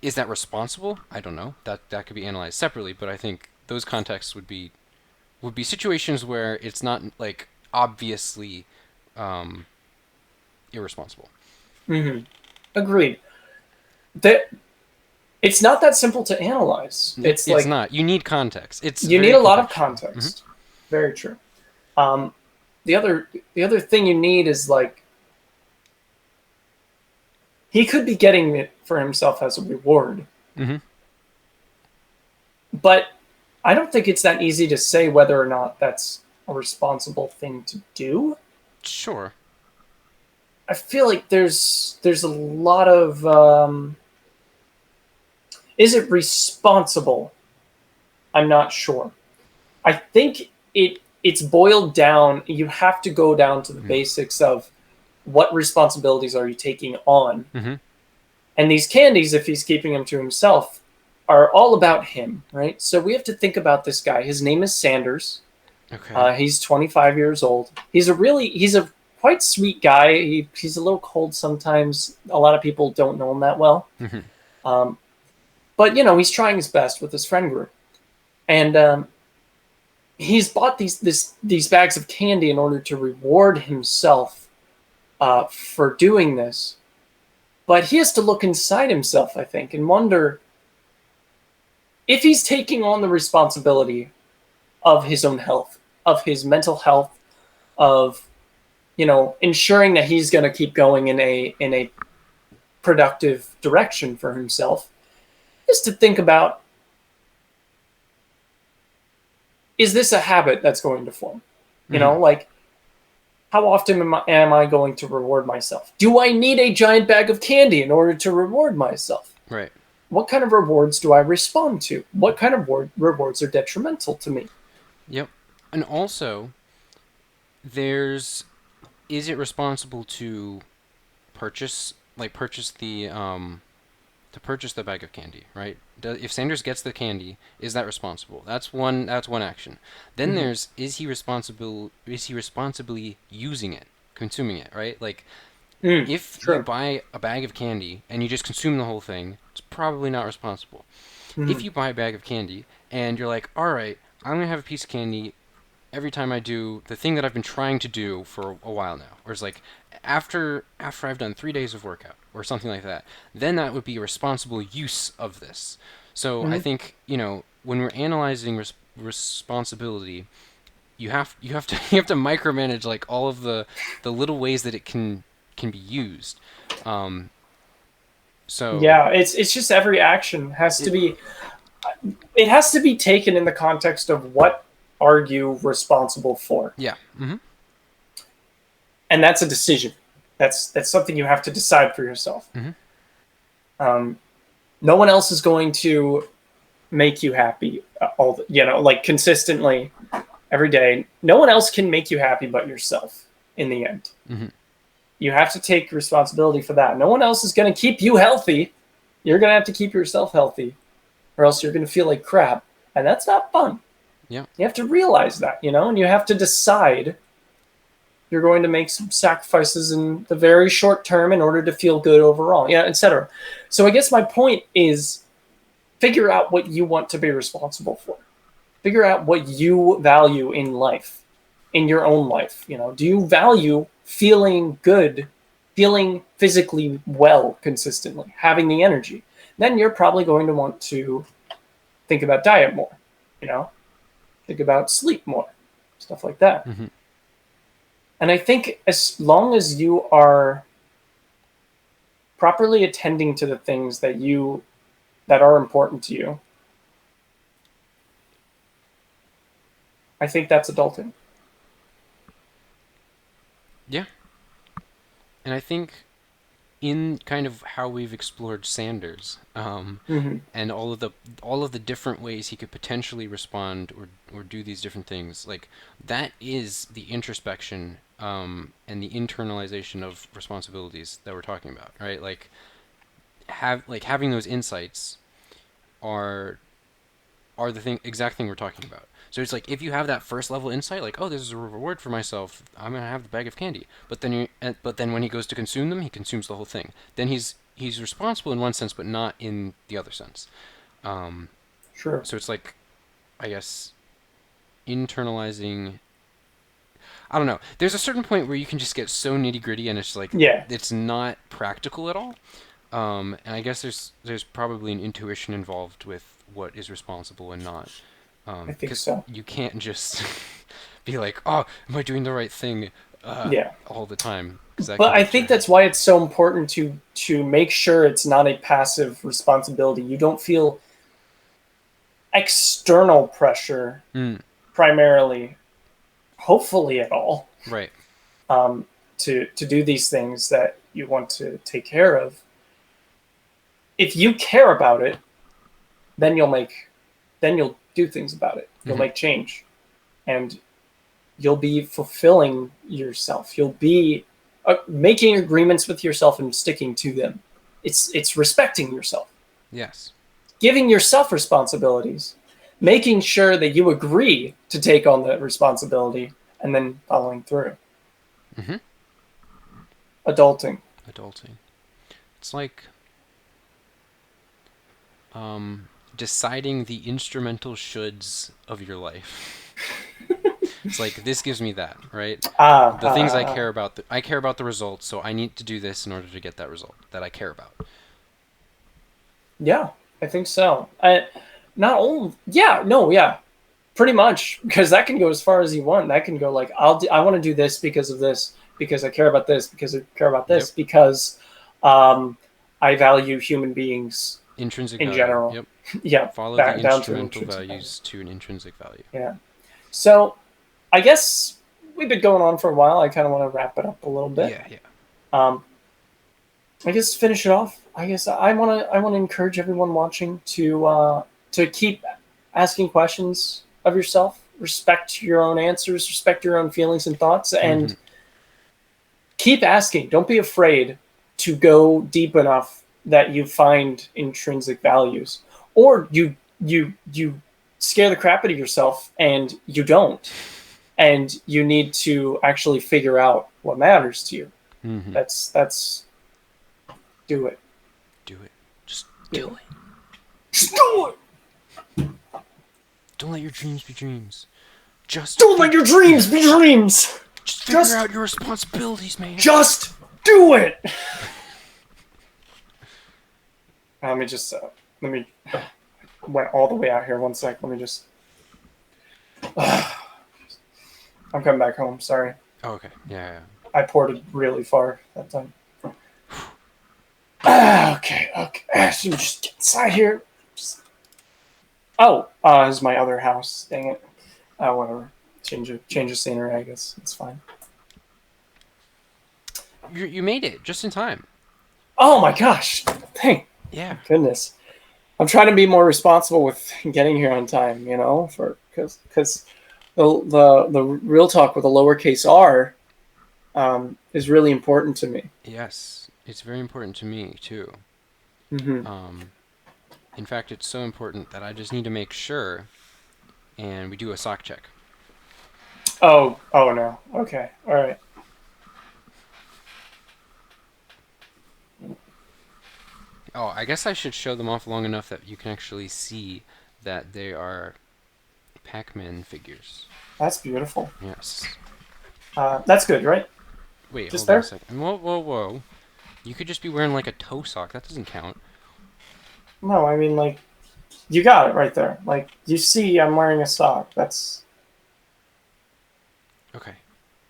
[SPEAKER 1] Is that responsible? I don't know. That could be analyzed separately, but I think those contexts would be situations where it's not like obviously irresponsible.
[SPEAKER 2] Mm-hmm. Agreed. It's not that simple to analyze. It's
[SPEAKER 1] not. You need context.
[SPEAKER 2] You need a lot of context. Mm-hmm. Very true. The other thing you need is like he could be getting it for himself as a reward.
[SPEAKER 1] Mm-hmm.
[SPEAKER 2] But I don't think it's that easy to say whether or not that's a responsible thing to do.
[SPEAKER 1] Sure.
[SPEAKER 2] I feel like there's a lot of is it responsible? I'm not sure. I think it's boiled down. You have to go down to the basics of what responsibilities are you taking on.
[SPEAKER 1] Mm-hmm.
[SPEAKER 2] And these candies, if he's keeping them to himself, are all about him, right? So we have to think about this guy. His name is Sanders.
[SPEAKER 1] Okay.
[SPEAKER 2] He's 25 years old. He's a quite sweet guy. He's a little cold sometimes. A lot of people don't know him that well. But, he's trying his best with his friend group. And he's bought these bags of candy in order to reward himself for doing this. But he has to look inside himself, I think, and wonder if he's taking on the responsibility of his own health, of his mental health, of, ensuring that he's going to keep going in a productive direction for himself, is to think about, is this a habit that's going to form? Like, how often am I going to reward myself? Do I need a giant bag of candy in order to reward myself?
[SPEAKER 1] Right.
[SPEAKER 2] What kind of rewards do I respond to? What kind of rewards are detrimental to me?
[SPEAKER 1] Yep. And also, is it responsible to purchase the bag of candy, right? If Sanders gets the candy, is that responsible? That's one action. Then there's, is he responsibly using it, consuming it, right? Like, if you buy a bag of candy and you just consume the whole thing, it's probably not responsible. If you buy a bag of candy and you're like, all right, I'm going to have a piece of candy every time I do the thing that I've been trying to do for a while now, or it's like after I've done 3 days of workout or something like that, then that would be a responsible use of this. So I think, when we're analyzing responsibility, you have to micromanage like all of the little ways that it can be used. So
[SPEAKER 2] yeah, it's just every action has to be taken in the context of what are you responsible for?
[SPEAKER 1] Yeah.
[SPEAKER 2] And that's a decision. That's something you have to decide for yourself. No one else is going to make you happy consistently every day. No one else can make you happy but yourself in the end. You have to take responsibility for that. No one else is going to keep you healthy. You're going to have to keep yourself healthy, or else you're going to feel like crap. And that's not fun.
[SPEAKER 1] Yeah.
[SPEAKER 2] You have to realize that, and you have to decide you're going to make some sacrifices in the very short term in order to feel good overall, etc. So I guess my point is, figure out what you want to be responsible for. Figure out what you value in life, in your own life. Do you value feeling good, feeling physically well consistently, having the energy? Then you're probably going to want to think about diet more, think about sleep more, stuff like that. And I think as long as you are properly attending to the things that are important to you, I think that's adulting. Yeah.
[SPEAKER 1] And I think in kind of how we've explored Sanders, and all of the different ways he could potentially respond or do these different things, like that is the introspection and the internalization of responsibilities that we're talking about, right? Like having those insights are the exact thing we're talking about. So it's like, if you have that first level insight, like, oh, this is a reward for myself, I'm gonna have the bag of candy. But then when he goes to consume them, he consumes the whole thing. Then he's responsible in one sense, but not in the other sense.
[SPEAKER 2] Sure.
[SPEAKER 1] So it's like, I guess, internalizing. I don't know. There's a certain point where you can just get so nitty gritty, and it's like, it's not practical at all. And I guess there's probably an intuition involved with what is responsible and not.
[SPEAKER 2] I think so.
[SPEAKER 1] You can't just be like, oh, am I doing the right thing all the time?
[SPEAKER 2] But I think that's why it's so important to make sure it's not a passive responsibility. You don't feel external pressure primarily, hopefully at all,
[SPEAKER 1] right?
[SPEAKER 2] To do these things that you want to take care of. If you care about it, then you'll do things about it. You'll make change, and you'll be fulfilling yourself. You'll be making agreements with yourself and sticking to them. It's respecting yourself.
[SPEAKER 1] Yes.
[SPEAKER 2] Giving yourself responsibilities, making sure that you agree to take on that responsibility, and then following through. Adulting.
[SPEAKER 1] Adulting. It's like deciding the instrumental shoulds of your life. It's like, this gives me that, right? The things I care about, I care about the result, so I need to do this in order to get that result that I care about.
[SPEAKER 2] Yeah, I think so. Pretty much, because that can go as far as you want. That can go like, I want to do this because of this, because I care about this, because I care about this, because I value human beings
[SPEAKER 1] intrinsic
[SPEAKER 2] in
[SPEAKER 1] value.
[SPEAKER 2] general.
[SPEAKER 1] Yep.
[SPEAKER 2] Yeah,
[SPEAKER 1] Follow the
[SPEAKER 2] down
[SPEAKER 1] instrumental
[SPEAKER 2] to
[SPEAKER 1] values to an intrinsic value.
[SPEAKER 2] Yeah. So, I guess we've been going on for a while. I kind of want to wrap it up a little bit.
[SPEAKER 1] Yeah.
[SPEAKER 2] I guess to finish it off, I guess I want to encourage everyone watching to keep asking questions of yourself, respect your own answers, respect your own feelings and thoughts, and keep asking. Don't be afraid to go deep enough that you find intrinsic values, or you scare the crap out of yourself and you don't, and you need to actually figure out what matters to you. That's do it.
[SPEAKER 1] Do it. Just do it.
[SPEAKER 2] Just do it.
[SPEAKER 1] Don't let your dreams be dreams.
[SPEAKER 2] Don't let your dreams be dreams.
[SPEAKER 1] Just figure out your responsibilities, man.
[SPEAKER 2] Just do it. Let me went all the way out here. 1 sec. Let me just. I'm coming back home. Sorry.
[SPEAKER 1] Oh, okay. Yeah.
[SPEAKER 2] I ported really far that time. Okay. So just get inside here. This is my other house. Dang it. Whatever. Change of scenery, I guess. It's fine.
[SPEAKER 1] You made it just in time.
[SPEAKER 2] Oh my gosh. Dang.
[SPEAKER 1] Yeah.
[SPEAKER 2] Goodness. I'm trying to be more responsible with getting here on time, because the real talk with a lowercase r is really important to me.
[SPEAKER 1] Yes, it's very important to me too. In fact, it's so important that I just need to make sure, and we do a sock check.
[SPEAKER 2] Oh no. Okay. All right.
[SPEAKER 1] Oh, I guess I should show them off long enough that you can actually see that they are Pac-Man figures.
[SPEAKER 2] That's beautiful.
[SPEAKER 1] Yes.
[SPEAKER 2] That's good, right?
[SPEAKER 1] Wait,
[SPEAKER 2] just
[SPEAKER 1] hold on
[SPEAKER 2] there?
[SPEAKER 1] a second. Whoa. You could just be wearing like a toe sock. That doesn't count.
[SPEAKER 2] No, I mean, like, you got it right there. Like, you see I'm wearing a sock. That's
[SPEAKER 1] Okay.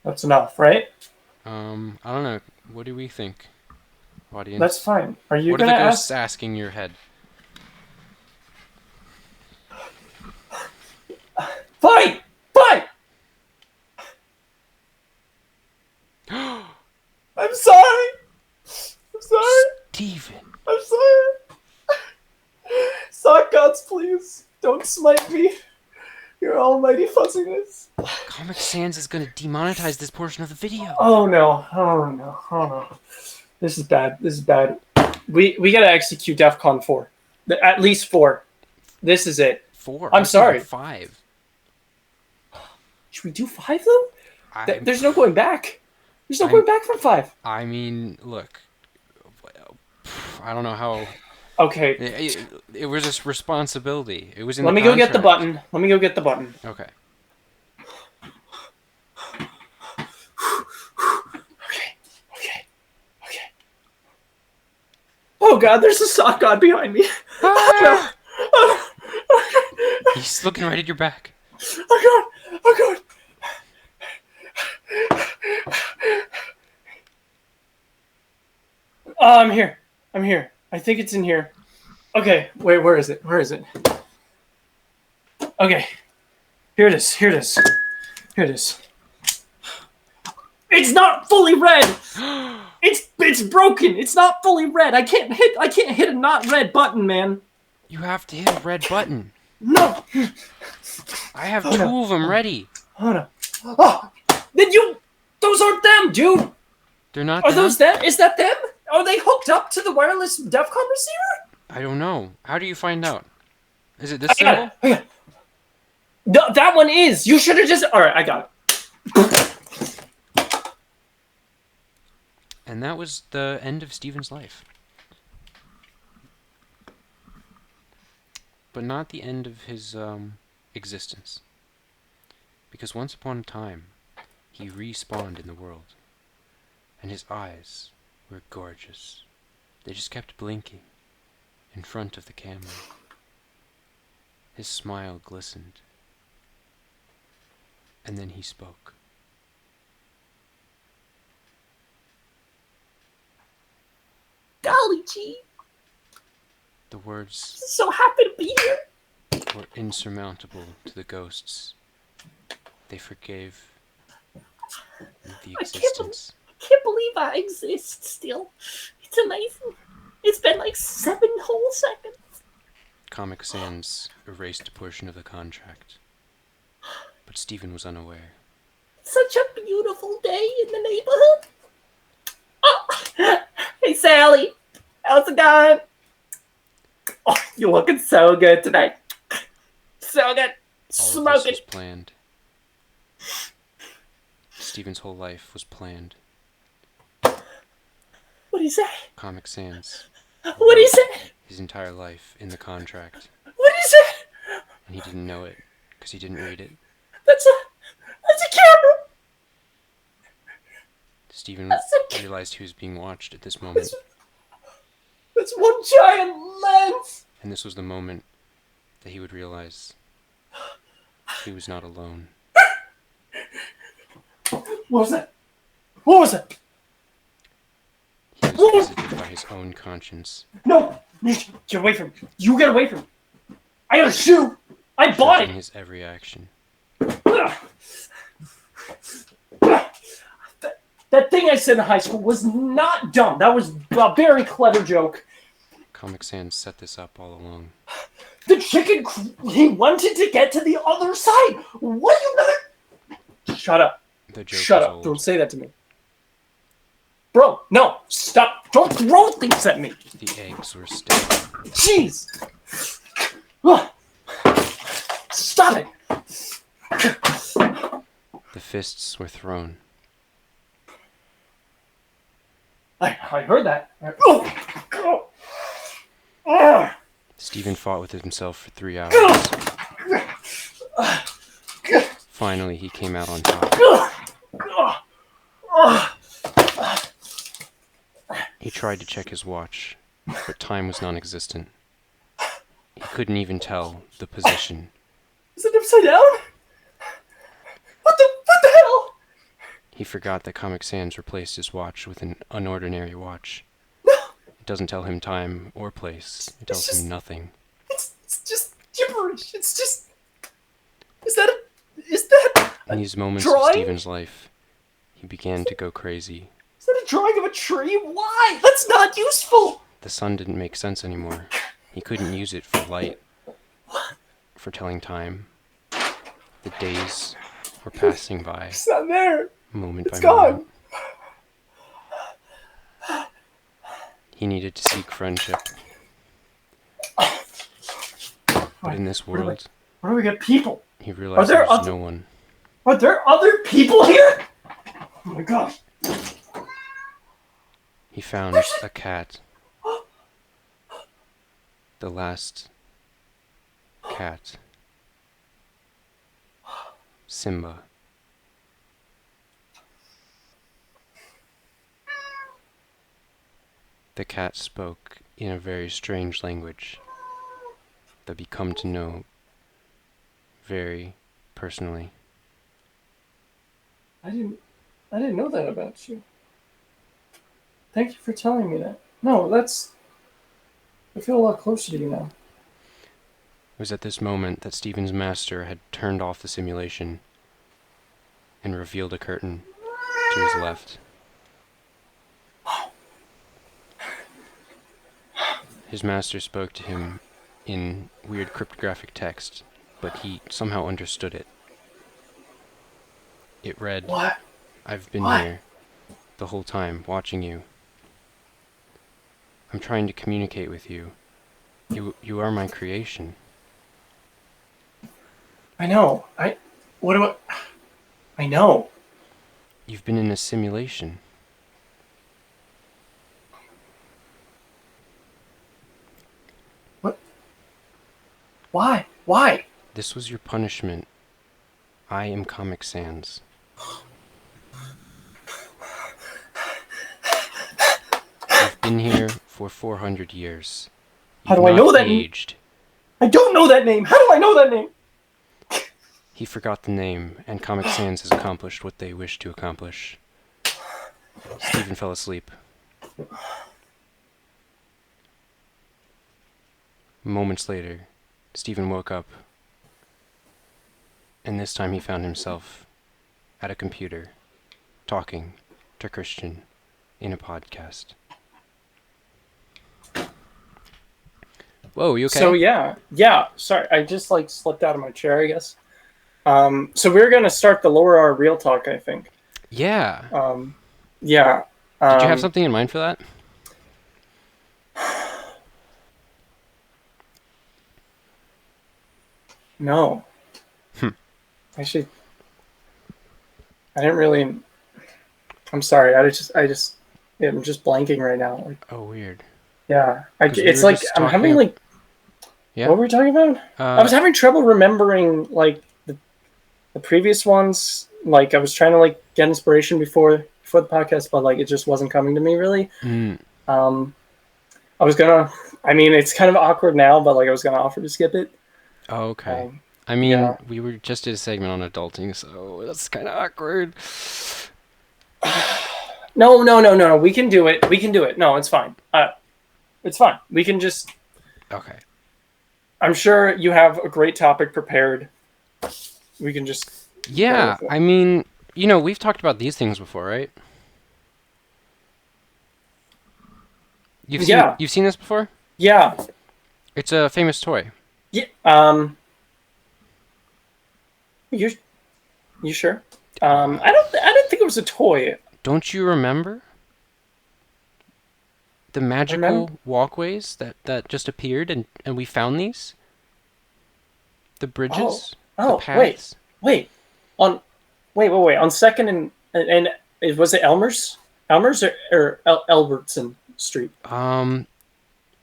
[SPEAKER 2] That's enough, right?
[SPEAKER 1] I don't know. What do we think, audience?
[SPEAKER 2] That's fine. Are you
[SPEAKER 1] what are
[SPEAKER 2] gonna
[SPEAKER 1] the ghosts
[SPEAKER 2] ask?
[SPEAKER 1] asking your head?
[SPEAKER 2] Fight! I'm sorry.
[SPEAKER 1] Steven!
[SPEAKER 2] I'm sorry. Sock gods, please don't smite me. Your almighty fuzziness.
[SPEAKER 1] Comic Sans is gonna demonetize this portion of the video.
[SPEAKER 2] Oh no. This is bad. We gotta execute DEFCON 4. At least 4. This is it.
[SPEAKER 1] 4?
[SPEAKER 2] I'm sorry.
[SPEAKER 1] 5.
[SPEAKER 2] Should we do 5 though? There's no going back. There's no going back from 5.
[SPEAKER 1] I mean, look. I don't know how...
[SPEAKER 2] Okay.
[SPEAKER 1] It was a responsibility. It was in
[SPEAKER 2] Let
[SPEAKER 1] the
[SPEAKER 2] me go
[SPEAKER 1] contract.
[SPEAKER 2] get the button.
[SPEAKER 1] Okay.
[SPEAKER 2] Okay. Oh god, there's a sock god behind me.
[SPEAKER 1] Ah! He's looking right at your back.
[SPEAKER 2] Oh god. Oh, I'm here. I think it's in here. Okay, wait, where is it? Okay. Here it is. It's not fully red. It's broken. It's not fully red. I can't hit a not red button, man.
[SPEAKER 1] You have to hit a red button.
[SPEAKER 2] No.
[SPEAKER 1] I have two of them ready.
[SPEAKER 2] Oh no. Oh, those aren't them, dude.
[SPEAKER 1] They're not.
[SPEAKER 2] Are those them? Is that them? Are they hooked up to the wireless DEFCON receiver?
[SPEAKER 1] I don't know. How do you find out? Is it this symbol?
[SPEAKER 2] That one is. You should have just. All right, I got it.
[SPEAKER 1] And that was the end of Steven's life. But not the end of his existence. Because once upon a time, he respawned in the world. And his eyes were gorgeous. They just kept blinking in front of the camera. His smile glistened. And then he spoke.
[SPEAKER 3] Golly gee,
[SPEAKER 1] The words
[SPEAKER 3] so happy to be here.
[SPEAKER 1] were insurmountable to the ghosts. They forgave the existence.
[SPEAKER 3] Can't believe I exist still. It's amazing. It's been like 7 whole seconds.
[SPEAKER 1] Comic Sans erased a portion of the contract. But Steven was unaware.
[SPEAKER 3] Such a beautiful day in the neighborhood. Oh, hey Sally, how's it going? Oh, you're looking so good tonight. So good.
[SPEAKER 1] All of this
[SPEAKER 3] Smoking.
[SPEAKER 1] was planned. Steven's whole life was planned.
[SPEAKER 3] What is that?
[SPEAKER 1] Comic Sans.
[SPEAKER 3] What is that?
[SPEAKER 1] His entire life in the contract.
[SPEAKER 3] What is that?
[SPEAKER 1] And he didn't know it, because he didn't read it.
[SPEAKER 3] That's a camera.
[SPEAKER 1] Steven
[SPEAKER 3] That's a-
[SPEAKER 1] realized he was being watched at this moment.
[SPEAKER 3] That's one giant lens.
[SPEAKER 1] And this was the moment that he would realize he was not alone.
[SPEAKER 3] What was that? What was that?
[SPEAKER 1] He was visited by his own conscience,
[SPEAKER 3] No! Get away from me. You get away from me. I got a shoe. I bought
[SPEAKER 1] judging
[SPEAKER 3] it.
[SPEAKER 1] his every action.
[SPEAKER 3] That thing I said in high school was not dumb. That was a very clever joke.
[SPEAKER 1] Comic Sans set this up all along.
[SPEAKER 3] The chicken, he wanted to get to the other side. What are you not? Shut up.
[SPEAKER 1] The joke
[SPEAKER 3] Shut
[SPEAKER 1] was
[SPEAKER 3] up.
[SPEAKER 1] old.
[SPEAKER 3] Don't say that to me. Bro, no. Stop. Don't throw things at me.
[SPEAKER 1] The eggs were stale.
[SPEAKER 3] Jeez. Ugh. Stop it.
[SPEAKER 1] The fists were thrown.
[SPEAKER 3] I heard that. Ugh.
[SPEAKER 1] Steven fought with himself for 3 hours. Finally, he came out on top. He tried to check his watch, but time was non-existent. He couldn't even tell the position.
[SPEAKER 3] Is it upside down? What the hell?
[SPEAKER 1] He forgot that Comic Sans replaced his watch with an unordinary watch.
[SPEAKER 3] No,
[SPEAKER 1] It doesn't tell him time or place. It tells him nothing.
[SPEAKER 3] it's just gibberish. It's just. Is that
[SPEAKER 1] In these moments
[SPEAKER 3] drawing?
[SPEAKER 1] of Steven's life, he began to go crazy.
[SPEAKER 3] Is that a drawing of a tree? Why? That's not useful.
[SPEAKER 1] The sun didn't make sense anymore. He couldn't use it for light, for telling time. The days were passing by,
[SPEAKER 3] It's not there.
[SPEAKER 1] moment
[SPEAKER 3] It's
[SPEAKER 1] by
[SPEAKER 3] gone.
[SPEAKER 1] moment. He needed to seek friendship. But in this world,
[SPEAKER 3] Where do we get people?
[SPEAKER 1] he realized
[SPEAKER 3] there
[SPEAKER 1] there was
[SPEAKER 3] other-
[SPEAKER 1] no one.
[SPEAKER 3] Are there other people here? Oh my gosh.
[SPEAKER 1] He found a cat. The last cat. Simba. The cat spoke in a very strange language that we come to know very personally.
[SPEAKER 2] I didn't know that about you. Thank you for telling me that. No, I feel a lot closer to you now.
[SPEAKER 1] It was at this moment that Steven's master had turned off the simulation and revealed a curtain to his left. His master spoke to him in weird cryptographic text, but he somehow understood it. It read,
[SPEAKER 2] What?
[SPEAKER 1] "I've been
[SPEAKER 2] What?
[SPEAKER 1] here the whole time, watching you. I'm trying to communicate with you. You are my creation.
[SPEAKER 2] I know. I know.
[SPEAKER 1] You've been in a simulation.
[SPEAKER 2] Why? Why?
[SPEAKER 1] This was your punishment. I am Comic Sans. You've been here for 400 years.
[SPEAKER 2] How
[SPEAKER 1] You've
[SPEAKER 2] do I know
[SPEAKER 1] not
[SPEAKER 2] that?
[SPEAKER 1] aged.
[SPEAKER 2] I don't know that name. How do I know that name?
[SPEAKER 1] He forgot the name, and Comic Sans has accomplished what they wished to accomplish. Steven fell asleep. Moments later, Steven woke up, and this time he found himself at a computer, talking to Christian in a podcast. Whoa, you okay?
[SPEAKER 2] So yeah. Sorry, I just like slipped out of my chair, I guess. So we're gonna start the lower R real talk, I think.
[SPEAKER 1] Yeah.
[SPEAKER 2] Yeah.
[SPEAKER 1] Did you have something in mind for that?
[SPEAKER 2] No. Actually, I didn't really. I'm sorry. I'm just blanking right now. Like,
[SPEAKER 1] Oh, weird.
[SPEAKER 2] yeah.
[SPEAKER 1] 'Cause we
[SPEAKER 2] It's
[SPEAKER 1] were
[SPEAKER 2] like
[SPEAKER 1] just
[SPEAKER 2] I'm having
[SPEAKER 1] talking-
[SPEAKER 2] like.
[SPEAKER 1] Yeah.
[SPEAKER 2] What were we talking about? I was having trouble remembering like the previous ones. Like I was trying to like get inspiration before the podcast, but like it just wasn't coming to me really. I was gonna. I mean, it's kind of awkward now, but like I was gonna offer to skip it.
[SPEAKER 1] Oh, okay. I mean,
[SPEAKER 2] yeah.
[SPEAKER 1] we were just did a segment on adulting, so that's kind of awkward.
[SPEAKER 2] No. We can do it. No, it's fine. It's fine. We can just.
[SPEAKER 1] Okay.
[SPEAKER 2] I'm sure you have a great topic prepared. We can just.
[SPEAKER 1] Yeah, I mean, we've talked about these things before, right? You've seen this before?
[SPEAKER 2] Yeah.
[SPEAKER 1] It's a famous toy.
[SPEAKER 2] Yeah. You sure? I don't think it was a toy.
[SPEAKER 1] Don't you remember the magical walkways that just appeared and we found these? The bridges?
[SPEAKER 2] Oh,
[SPEAKER 1] the paths?
[SPEAKER 2] wait. On Second and was it Elmer's or Albertson Street?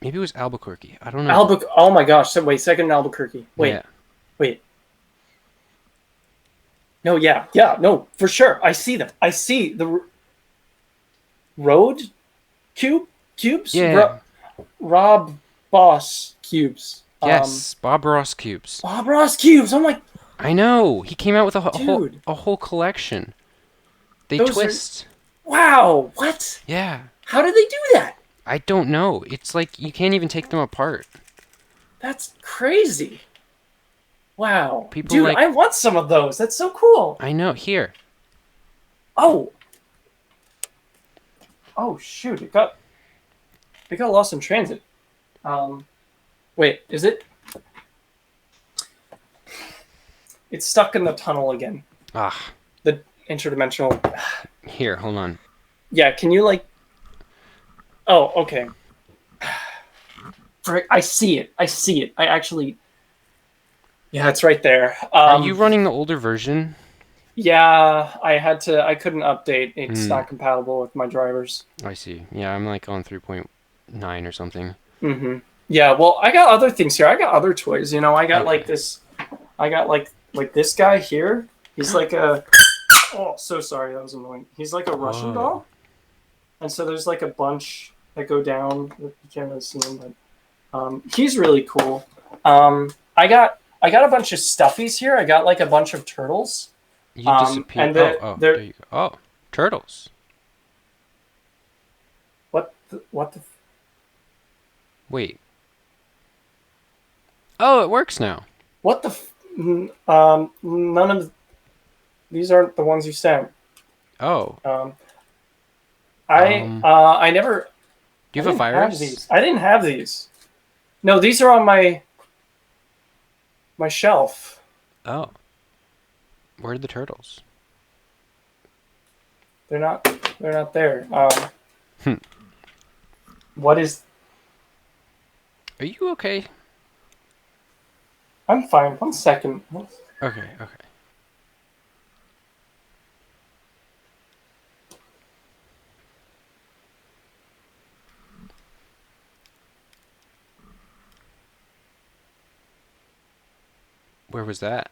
[SPEAKER 1] Maybe it was Albuquerque. I don't know.
[SPEAKER 2] Oh my gosh! So wait, Second and Albuquerque. Wait. No, no, for sure. I see them. I see the road cubes.
[SPEAKER 1] Yeah.
[SPEAKER 2] Rob Boss cubes.
[SPEAKER 1] Yes, Bob Ross cubes.
[SPEAKER 2] Bob Ross cubes. I'm like,
[SPEAKER 1] I know. He came out with a whole collection. They twist.
[SPEAKER 2] Wow. What?
[SPEAKER 1] Yeah.
[SPEAKER 2] How did they do that?
[SPEAKER 1] I don't know. It's like you can't even take them apart.
[SPEAKER 2] That's crazy. Wow.
[SPEAKER 1] People
[SPEAKER 2] Dude, I want some of those. That's so cool.
[SPEAKER 1] I know. Here.
[SPEAKER 2] Oh shoot! It got lost in transit. Wait, is it? It's stuck in the tunnel again.
[SPEAKER 1] Ah.
[SPEAKER 2] The interdimensional.
[SPEAKER 1] Here, hold on.
[SPEAKER 2] Yeah, can you like? Oh, okay. I see it. I actually. Yeah, it's right there.
[SPEAKER 1] Are you running the older version?
[SPEAKER 2] Yeah, I had to. I couldn't update. It's not compatible with my drivers.
[SPEAKER 1] I see. Yeah, I'm like on 3.9 or something.
[SPEAKER 2] Mm-hmm. Yeah, well, I got other things here. I got other toys. I got like this. I got like this guy here. He's like a. Oh, so sorry. That was annoying. He's like a Russian doll. And so there's like a bunch that go down. You can't really see him, but he's really cool. I got a bunch of stuffies here. I got like a bunch of turtles.
[SPEAKER 1] You disappeared.
[SPEAKER 2] And
[SPEAKER 1] there you go. Oh, turtles.
[SPEAKER 2] What the?
[SPEAKER 1] Wait. Oh, it works now.
[SPEAKER 2] What the? None of these aren't the ones you sent.
[SPEAKER 1] Oh.
[SPEAKER 2] I never.
[SPEAKER 1] Do you have a virus?
[SPEAKER 2] I didn't have these. No, these are on my shelf.
[SPEAKER 1] Oh. Where are the turtles?
[SPEAKER 2] They're not there. What is?
[SPEAKER 1] Are you okay?
[SPEAKER 2] I'm fine. 1 second.
[SPEAKER 1] Okay. Where was that?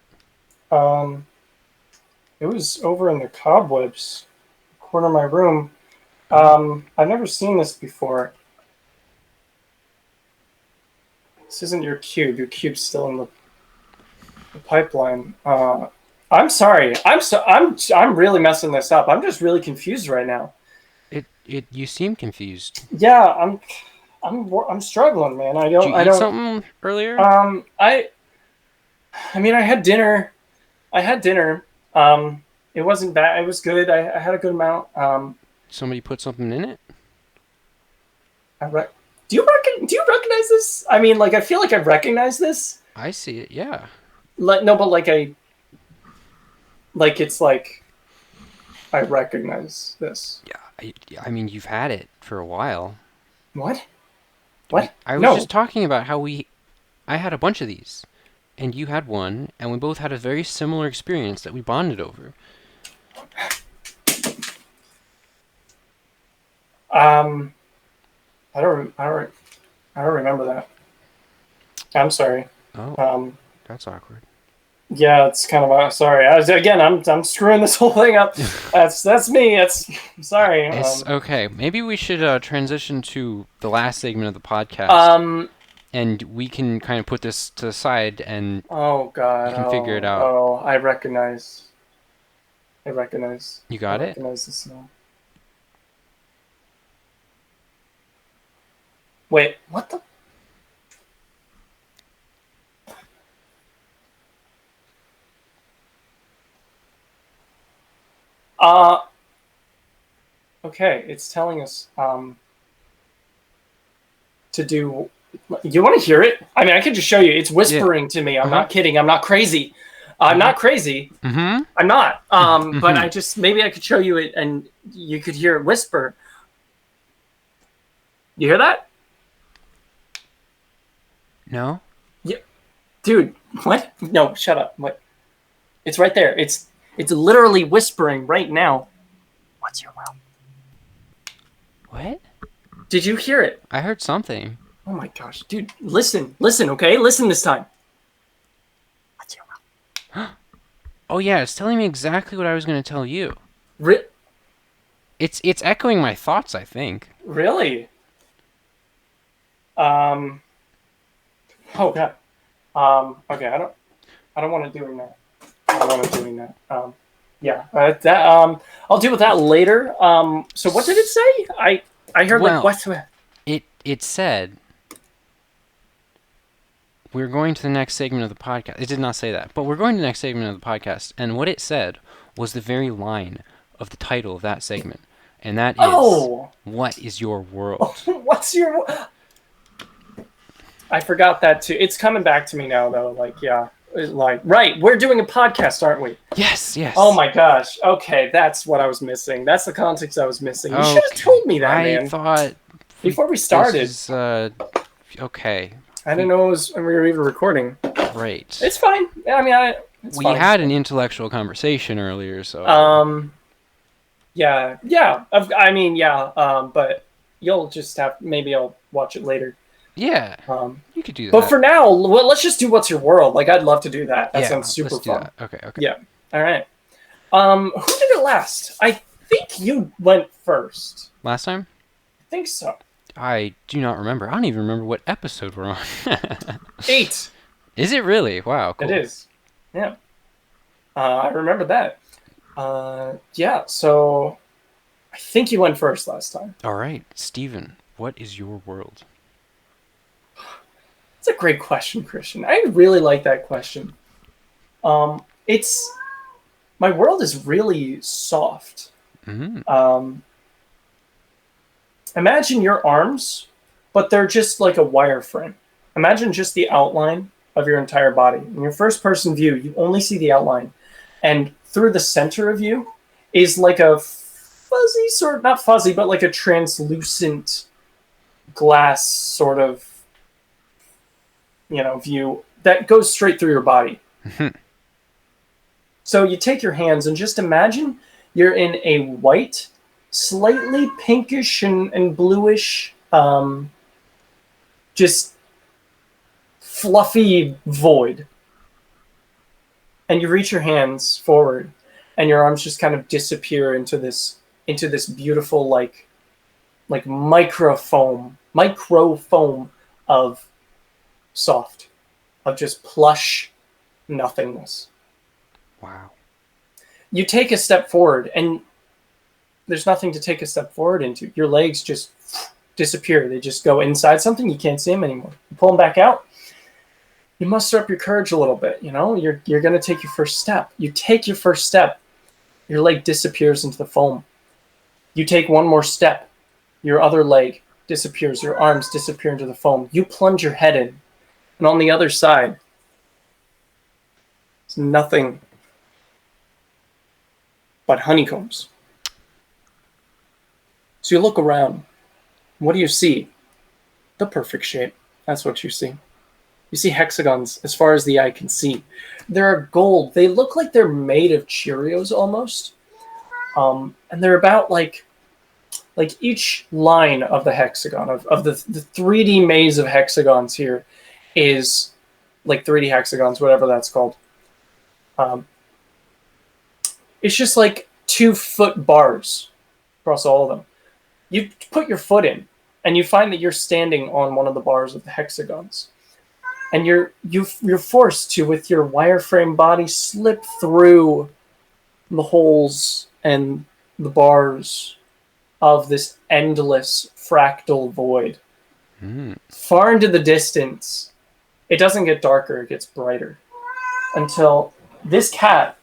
[SPEAKER 2] It was over in the cobwebs corner of my room. I've never seen this before. This isn't your cube. Your cube's still in the pipeline. I'm sorry. I'm really messing this up. I'm just really confused right now.
[SPEAKER 1] You seem confused.
[SPEAKER 2] Yeah, I'm struggling, man.
[SPEAKER 1] Did you eat something earlier?
[SPEAKER 2] I mean, I had dinner. It wasn't bad. It was good. I had a good amount.
[SPEAKER 1] Somebody put something in it?
[SPEAKER 2] Do you recognize this? I mean, like, I feel like I recognize this.
[SPEAKER 1] I see it. Yeah.
[SPEAKER 2] No, but it's like I recognize this.
[SPEAKER 1] Yeah. I mean, you've had it for a while.
[SPEAKER 2] What?
[SPEAKER 1] I was just talking about how I had a bunch of these, and you had one, and we both had a very similar experience that we bonded over.
[SPEAKER 2] I don't remember that. I'm sorry.
[SPEAKER 1] Oh. That's awkward.
[SPEAKER 2] Yeah, it's kind of sorry. I'm screwing this whole thing up. That's me. I'm sorry.
[SPEAKER 1] It's okay. Maybe we should transition to the last segment of the podcast. And we can kind of put this to the side, and
[SPEAKER 2] oh god,
[SPEAKER 1] you can figure it out.
[SPEAKER 2] Oh, I recognize. You
[SPEAKER 1] got it?
[SPEAKER 2] I recognize this now. Wait, what the? Okay, it's telling us to do. You want to hear it? I mean, I could just show you. It's whispering to me. I'm not kidding. I'm not crazy. I'm not crazy.
[SPEAKER 1] Mm-hmm.
[SPEAKER 2] I'm not. But I just maybe I could show you it and you could hear it whisper. You hear that?
[SPEAKER 1] No.
[SPEAKER 2] Yeah, dude. What? No, shut up. What? It's right there. It's literally whispering right now. What's your will?
[SPEAKER 1] What?
[SPEAKER 2] Did you hear it?
[SPEAKER 1] I heard something.
[SPEAKER 2] Oh my gosh, dude! Listen, okay? Listen this time. What's your will?
[SPEAKER 1] Oh yeah, it's telling me exactly what I was going to tell you. It's echoing my thoughts, I think.
[SPEAKER 2] Really? Oh god. Okay, I don't want to doing that. Yeah. I'll deal with that later. So what did it say? I heard what?
[SPEAKER 1] It said we're going to the next segment of the podcast. It did not say that, but we're going to the next segment of the podcast. And what it said was the very line of the title of that segment, and that is, "What is your world?"
[SPEAKER 2] What's your? I forgot that too. It's coming back to me now, though. Like, yeah. Right, we're doing a podcast, aren't we?
[SPEAKER 1] Yes.
[SPEAKER 2] Oh my gosh. Okay, that's what I was missing. That's the context I was missing. You should have told me that, man.
[SPEAKER 1] I thought
[SPEAKER 2] before we started.
[SPEAKER 1] Okay.
[SPEAKER 2] I didn't know we were even recording.
[SPEAKER 1] Right.
[SPEAKER 2] It's fine. I mean,
[SPEAKER 1] we had an intellectual conversation earlier, so.
[SPEAKER 2] Yeah. I mean, yeah. But you'll just maybe I'll watch it later.
[SPEAKER 1] Yeah, you could do that.
[SPEAKER 2] But for now, let's just do What's Your World? Like, I'd love to do that. That sounds super fun.
[SPEAKER 1] Okay.
[SPEAKER 2] Yeah. All right. Who did it last? I think you went first.
[SPEAKER 1] Last time?
[SPEAKER 2] I think so.
[SPEAKER 1] I do not remember. I don't even remember what episode we're on.
[SPEAKER 2] 8.
[SPEAKER 1] Is it really? Wow, cool.
[SPEAKER 2] It is. Yeah. I remember that. Yeah, so I think you went first last time.
[SPEAKER 1] All right. Steven, what is your world?
[SPEAKER 2] That's a great question, Christian. I really like that question. My world is really soft.
[SPEAKER 1] Mm-hmm.
[SPEAKER 2] Imagine your arms, but they're just like a wireframe. Imagine just the outline of your entire body. In your first-person view, you only see the outline. And through the center of you is like a fuzzy not fuzzy, but like a translucent glass sort of view that goes straight through your body. So you take your hands and just imagine you're in a white, slightly pinkish and bluish, just fluffy void. and you reach your hands forward, and your arms just kind of disappear into this beautiful like micro foam of soft, of just plush nothingness.
[SPEAKER 1] Wow.
[SPEAKER 2] You take a step forward, and there's nothing to take a step forward into. Your legs just disappear. They just go inside something. You can't see them anymore. You pull them back out. You muster up your courage a little bit. You know, you're going to take your first step. You take your first step. Your leg disappears into the foam. You take one more step. Your other leg disappears. Your arms disappear into the foam. You plunge your head in. And on the other side, it's nothing but honeycombs. So you look around. What do you see? The perfect shape. That's what you see. You see hexagons as far as the eye can see. They're gold. They look like they're made of Cheerios almost. And they're about like each line of the hexagon, of the 3D maze of hexagons here is like 3D hexagons, whatever that's called. It's just like 2-foot bars across all of them. You put your foot in, and you find that you're standing on one of the bars of the hexagons. And you're forced to, with your wireframe body, slip through the holes and the bars of this endless fractal void. Far into the distance, it doesn't get darker, it gets brighter. Until this cat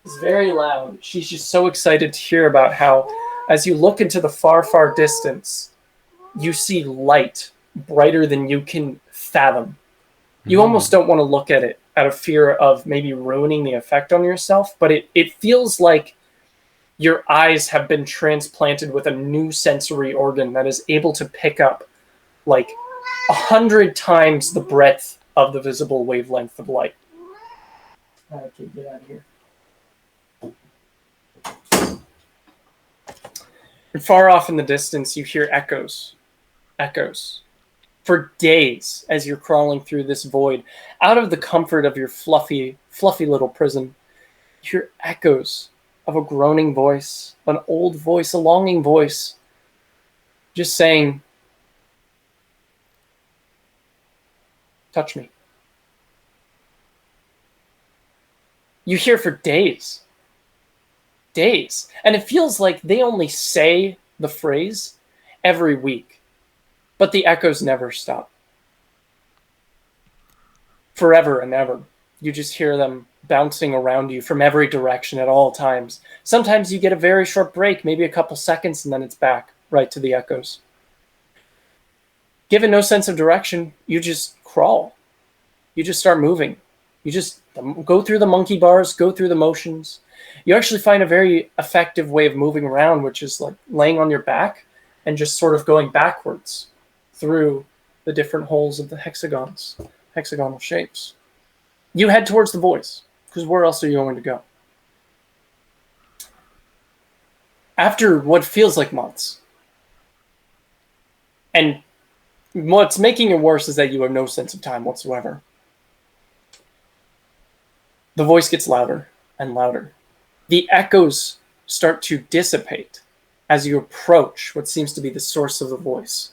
[SPEAKER 2] is very loud. She's just so excited to hear about how, as you look into the far, far distance, you see light brighter than you can fathom. You almost don't want to look at it out of fear of maybe ruining the effect on yourself, but it feels like your eyes have been transplanted with a new sensory organ that is able to pick up like 100 times the breadth of the visible wavelength of light. Okay, get out of here. And far off in the distance, you hear echoes. For days, as you're crawling through this void, out of the comfort of your fluffy little prison, you hear echoes of a groaning voice, an old voice, a longing voice, just saying, touch me. You hear for days. And it feels like they only say the phrase every week, but the echoes never stop. Forever and ever. You just hear them bouncing around you from every direction at all times. Sometimes you get a very short break, maybe a couple seconds, and then it's back right to the echoes. Given no sense of direction, you just crawl. You just start moving. You just go through the monkey bars, go through the motions. You actually find a very effective way of moving around, which is like laying on your back and just sort of going backwards through the different holes of the hexagonal shapes. You head towards the voice, because where else are you going to go? After what feels like months, and what's making it worse is that you have no sense of time whatsoever, the voice gets louder and louder. The echoes start to dissipate as you approach what seems to be the source of the voice.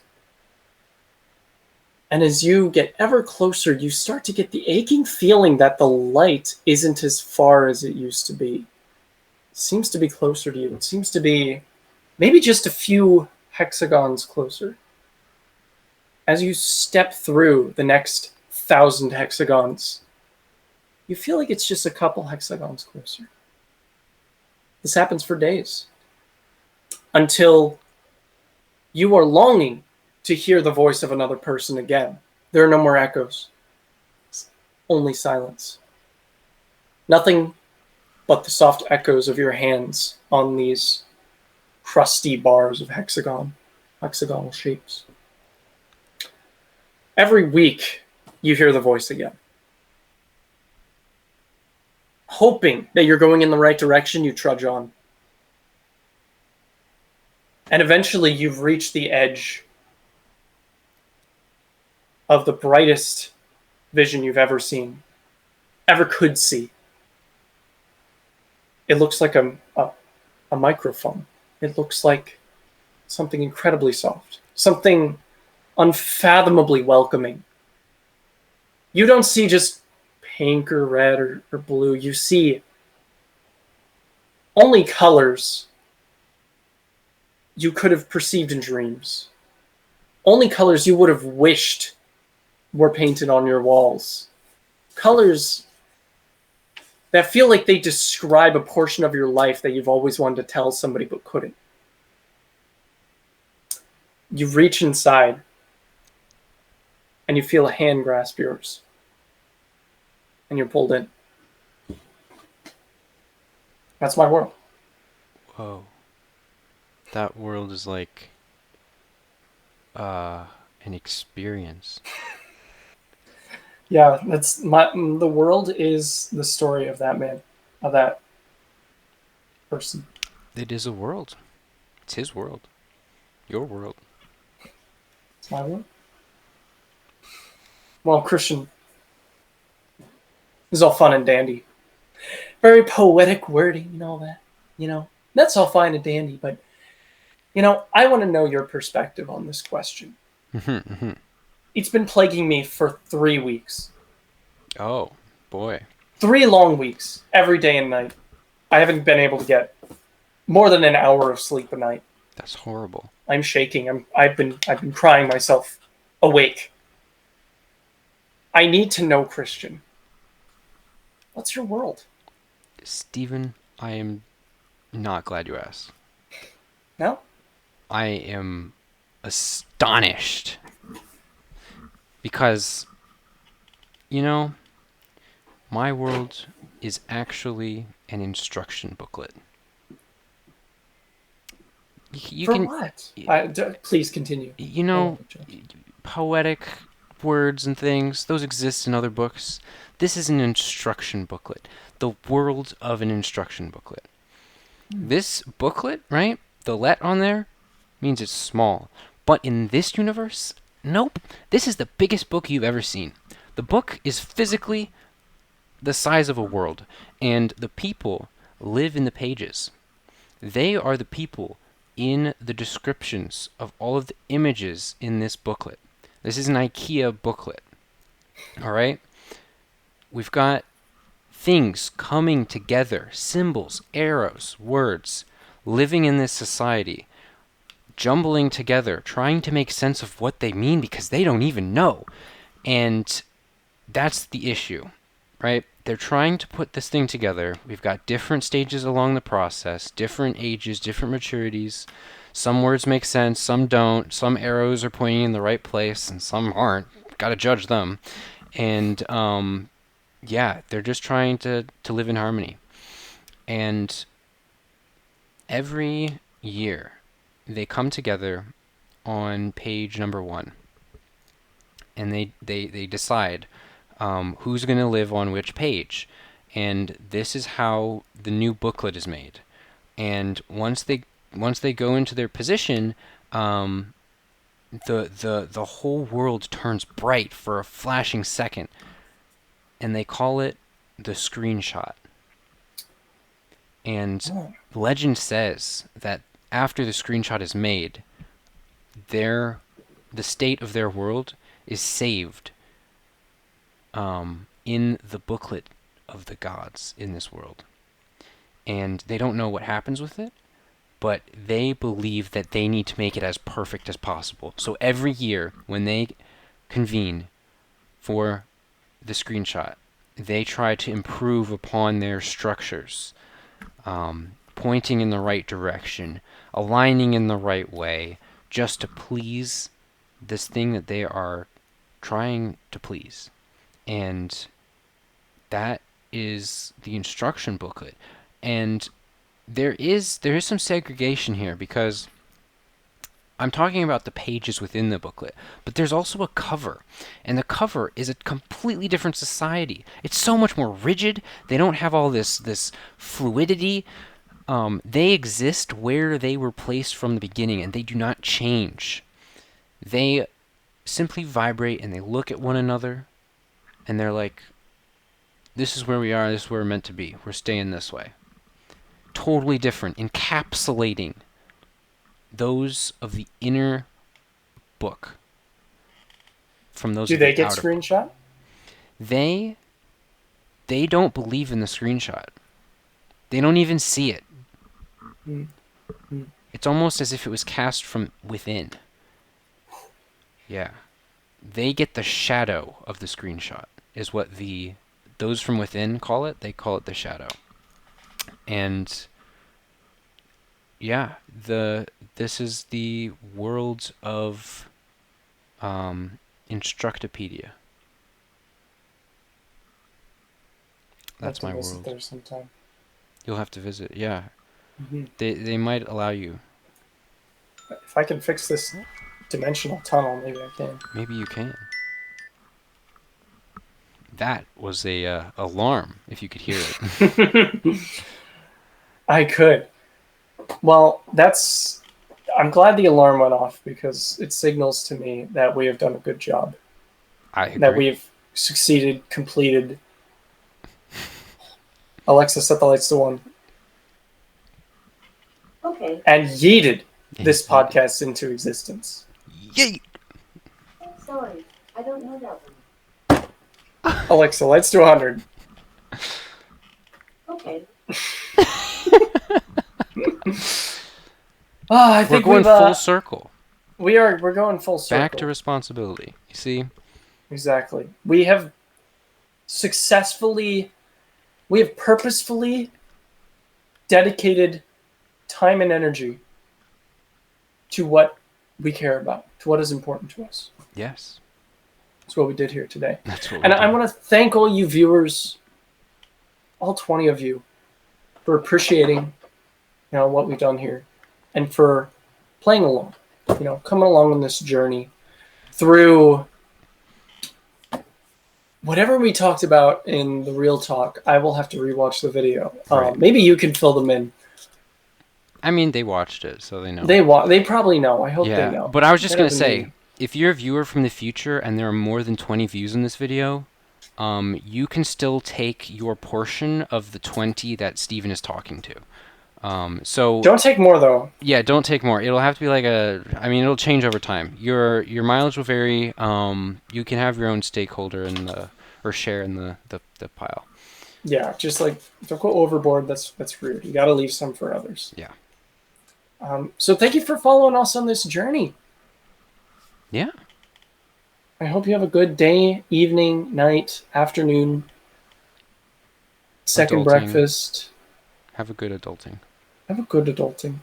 [SPEAKER 2] And as you get ever closer, you start to get the aching feeling that the light isn't as far as it used to be. It seems to be closer to you. It seems to be maybe just a few hexagons closer. As you step through the next 1,000 hexagons, you feel like it's just a couple hexagons closer. This happens for days until you are longing to hear the voice of another person again. There are no more echoes, only silence. Nothing but the soft echoes of your hands on these crusty bars of hexagonal shapes. Every week, you hear the voice again. Hoping that you're going in the right direction, you trudge on. And eventually you've reached the edge of the brightest vision you've ever seen, ever could see. It looks like a microphone. It looks like something incredibly soft, something unfathomably welcoming. You don't see just pink or red or blue. You see only colors you could have perceived in dreams. Only colors you would have wished were painted on your walls. Colors that feel like they describe a portion of your life that you've always wanted to tell somebody but couldn't. You reach inside and you feel a hand grasp yours. And you're pulled in. That's my world.
[SPEAKER 1] Whoa. That world is like an experience.
[SPEAKER 2] Yeah, the world is the story of that man, of that person.
[SPEAKER 1] It is a world. It's his world. Your world.
[SPEAKER 2] It's my world. Well, Christian, this is all fun and dandy. Very poetic wording and all that. That's all fine and dandy, but I want to know your perspective on this question. It's been plaguing me for 3 weeks.
[SPEAKER 1] Oh, boy.
[SPEAKER 2] 3 long weeks, every day and night. I haven't been able to get more than an hour of sleep a night.
[SPEAKER 1] That's horrible.
[SPEAKER 2] I'm shaking. I've been crying myself awake. I need to know, Christian. What's your world?
[SPEAKER 1] Steven, I am not glad you asked.
[SPEAKER 2] No?
[SPEAKER 1] I am astonished. Because, my world is actually an instruction booklet.
[SPEAKER 2] For what? Please continue.
[SPEAKER 1] Poetic words and things, those exist in other books. This is an instruction booklet. The world of an instruction booklet. This booklet, right? The let on there means it's small. But in this universe, nope. This is the biggest book you've ever seen. The book is physically the size of a world. And the people live in the pages. They are the people in the descriptions of all of the images in this booklet. This is an IKEA booklet. All right? We've got things coming together, symbols, arrows, words, living in this society, jumbling together, trying to make sense of what they mean because they don't even know. And that's the issue, right? They're trying to put this thing together. We've got different stages along the process, different ages, different maturities. Some words make sense, some don't. Some arrows are pointing in the right place, and some aren't. Got to judge them. And, they're just trying to live in harmony. And every year, they come together on page number 1. And they decide who's going to live on which page. And this is how the new booklet is made. And once they go into their position, the whole world turns bright for a flashing second. And they call it the screenshot. And legend says that after the screenshot is made, the state of their world is saved in the booklet of the gods in this world. And they don't know what happens with it, but they believe that they need to make it as perfect as possible. So every year, when they convene for the screenshot, they try to improve upon their structures, pointing in the right direction, aligning in the right way, just to please this thing that they are trying to please. And that is the instruction booklet. And there is some segregation here, because I'm talking about the pages within the booklet, but there's also a cover, and the cover is a completely different society. It's so much more rigid. They don't have all this fluidity. They exist where they were placed from the beginning, and they do not change. They simply vibrate, and they look at one another, and they're like, this is where we are, this is where we're meant to be. We're staying this way. totally different, encapsulating those of the inner book from those
[SPEAKER 2] Do
[SPEAKER 1] of the
[SPEAKER 2] they get
[SPEAKER 1] outer book.
[SPEAKER 2] screenshot?
[SPEAKER 1] They don't believe in the screenshot. They don't even see it.
[SPEAKER 2] Mm.
[SPEAKER 1] It's almost as if it was cast from within. Yeah. They get the shadow of the screenshot, is what those from within call it. They call it the shadow. And yeah, this is the world of Instructopedia. That's my
[SPEAKER 2] I'll have to visit
[SPEAKER 1] world.
[SPEAKER 2] there sometime.
[SPEAKER 1] You'll have to visit. Yeah,
[SPEAKER 2] Mm-hmm.
[SPEAKER 1] they might allow you.
[SPEAKER 2] If I can fix this dimensional tunnel, maybe I can.
[SPEAKER 1] Maybe you can. That was a alarm, if you could hear it.
[SPEAKER 2] I could. Well, I'm glad the alarm went off because it signals to me that we have done a good job.
[SPEAKER 1] I agree.
[SPEAKER 2] That we've succeeded, completed. Alexa, set the lights to 1.
[SPEAKER 3] Okay.
[SPEAKER 2] And yeeted this
[SPEAKER 1] Yeeted.
[SPEAKER 2] podcast into existence.
[SPEAKER 1] Yay!
[SPEAKER 3] Sorry, I don't know that one.
[SPEAKER 2] Alexa, lights to 100.
[SPEAKER 3] Okay.
[SPEAKER 2] I
[SPEAKER 1] We're
[SPEAKER 2] think
[SPEAKER 1] going
[SPEAKER 2] we've,
[SPEAKER 1] full circle.
[SPEAKER 2] we're going full circle.
[SPEAKER 1] Back to responsibility. You see?
[SPEAKER 2] Exactly. We have purposefully dedicated time and energy to what we care about, to what is important to us.
[SPEAKER 1] Yes.
[SPEAKER 2] That's what we did here today.
[SPEAKER 1] That's what
[SPEAKER 2] And
[SPEAKER 1] we
[SPEAKER 2] I
[SPEAKER 1] do.
[SPEAKER 2] want to thank all you viewers, all 20 of you, for appreciating, what we've done here, and for playing along, coming along on this journey through whatever we talked about in the real talk. I will have to rewatch the video.
[SPEAKER 1] Right.
[SPEAKER 2] Maybe you can fill them in.
[SPEAKER 1] I mean, they watched it, so they know.
[SPEAKER 2] They probably know. I hope
[SPEAKER 1] yeah,
[SPEAKER 2] they know.
[SPEAKER 1] but I was just
[SPEAKER 2] That
[SPEAKER 1] going to
[SPEAKER 2] doesn't
[SPEAKER 1] say,
[SPEAKER 2] mean-
[SPEAKER 1] if you're a viewer from the future and there are more than 20 views in this video, you can still take your portion of the 20 that Steven is talking to. So
[SPEAKER 2] Don't take more, though.
[SPEAKER 1] yeah, don't take more. It'll have to be like it'll change over time. Your mileage will vary. You can have your own stakeholder or share in the pile.
[SPEAKER 2] Yeah, just like, don't go overboard. That's rude. You got to leave some for others.
[SPEAKER 1] Yeah.
[SPEAKER 2] So thank you for following us on this journey.
[SPEAKER 1] Yeah.
[SPEAKER 2] I hope you have a good day, evening, night, afternoon, second
[SPEAKER 1] Adulting.
[SPEAKER 2] breakfast.
[SPEAKER 1] Have a good adulting.
[SPEAKER 2] Have a good adulting.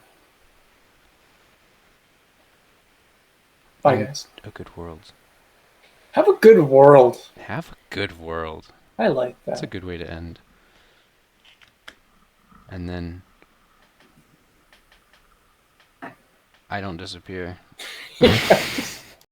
[SPEAKER 2] Bye, guys.
[SPEAKER 1] A good world.
[SPEAKER 2] Have a good world.
[SPEAKER 1] Have a good world.
[SPEAKER 2] I like that.
[SPEAKER 1] That's a good way to end. And then I don't disappear.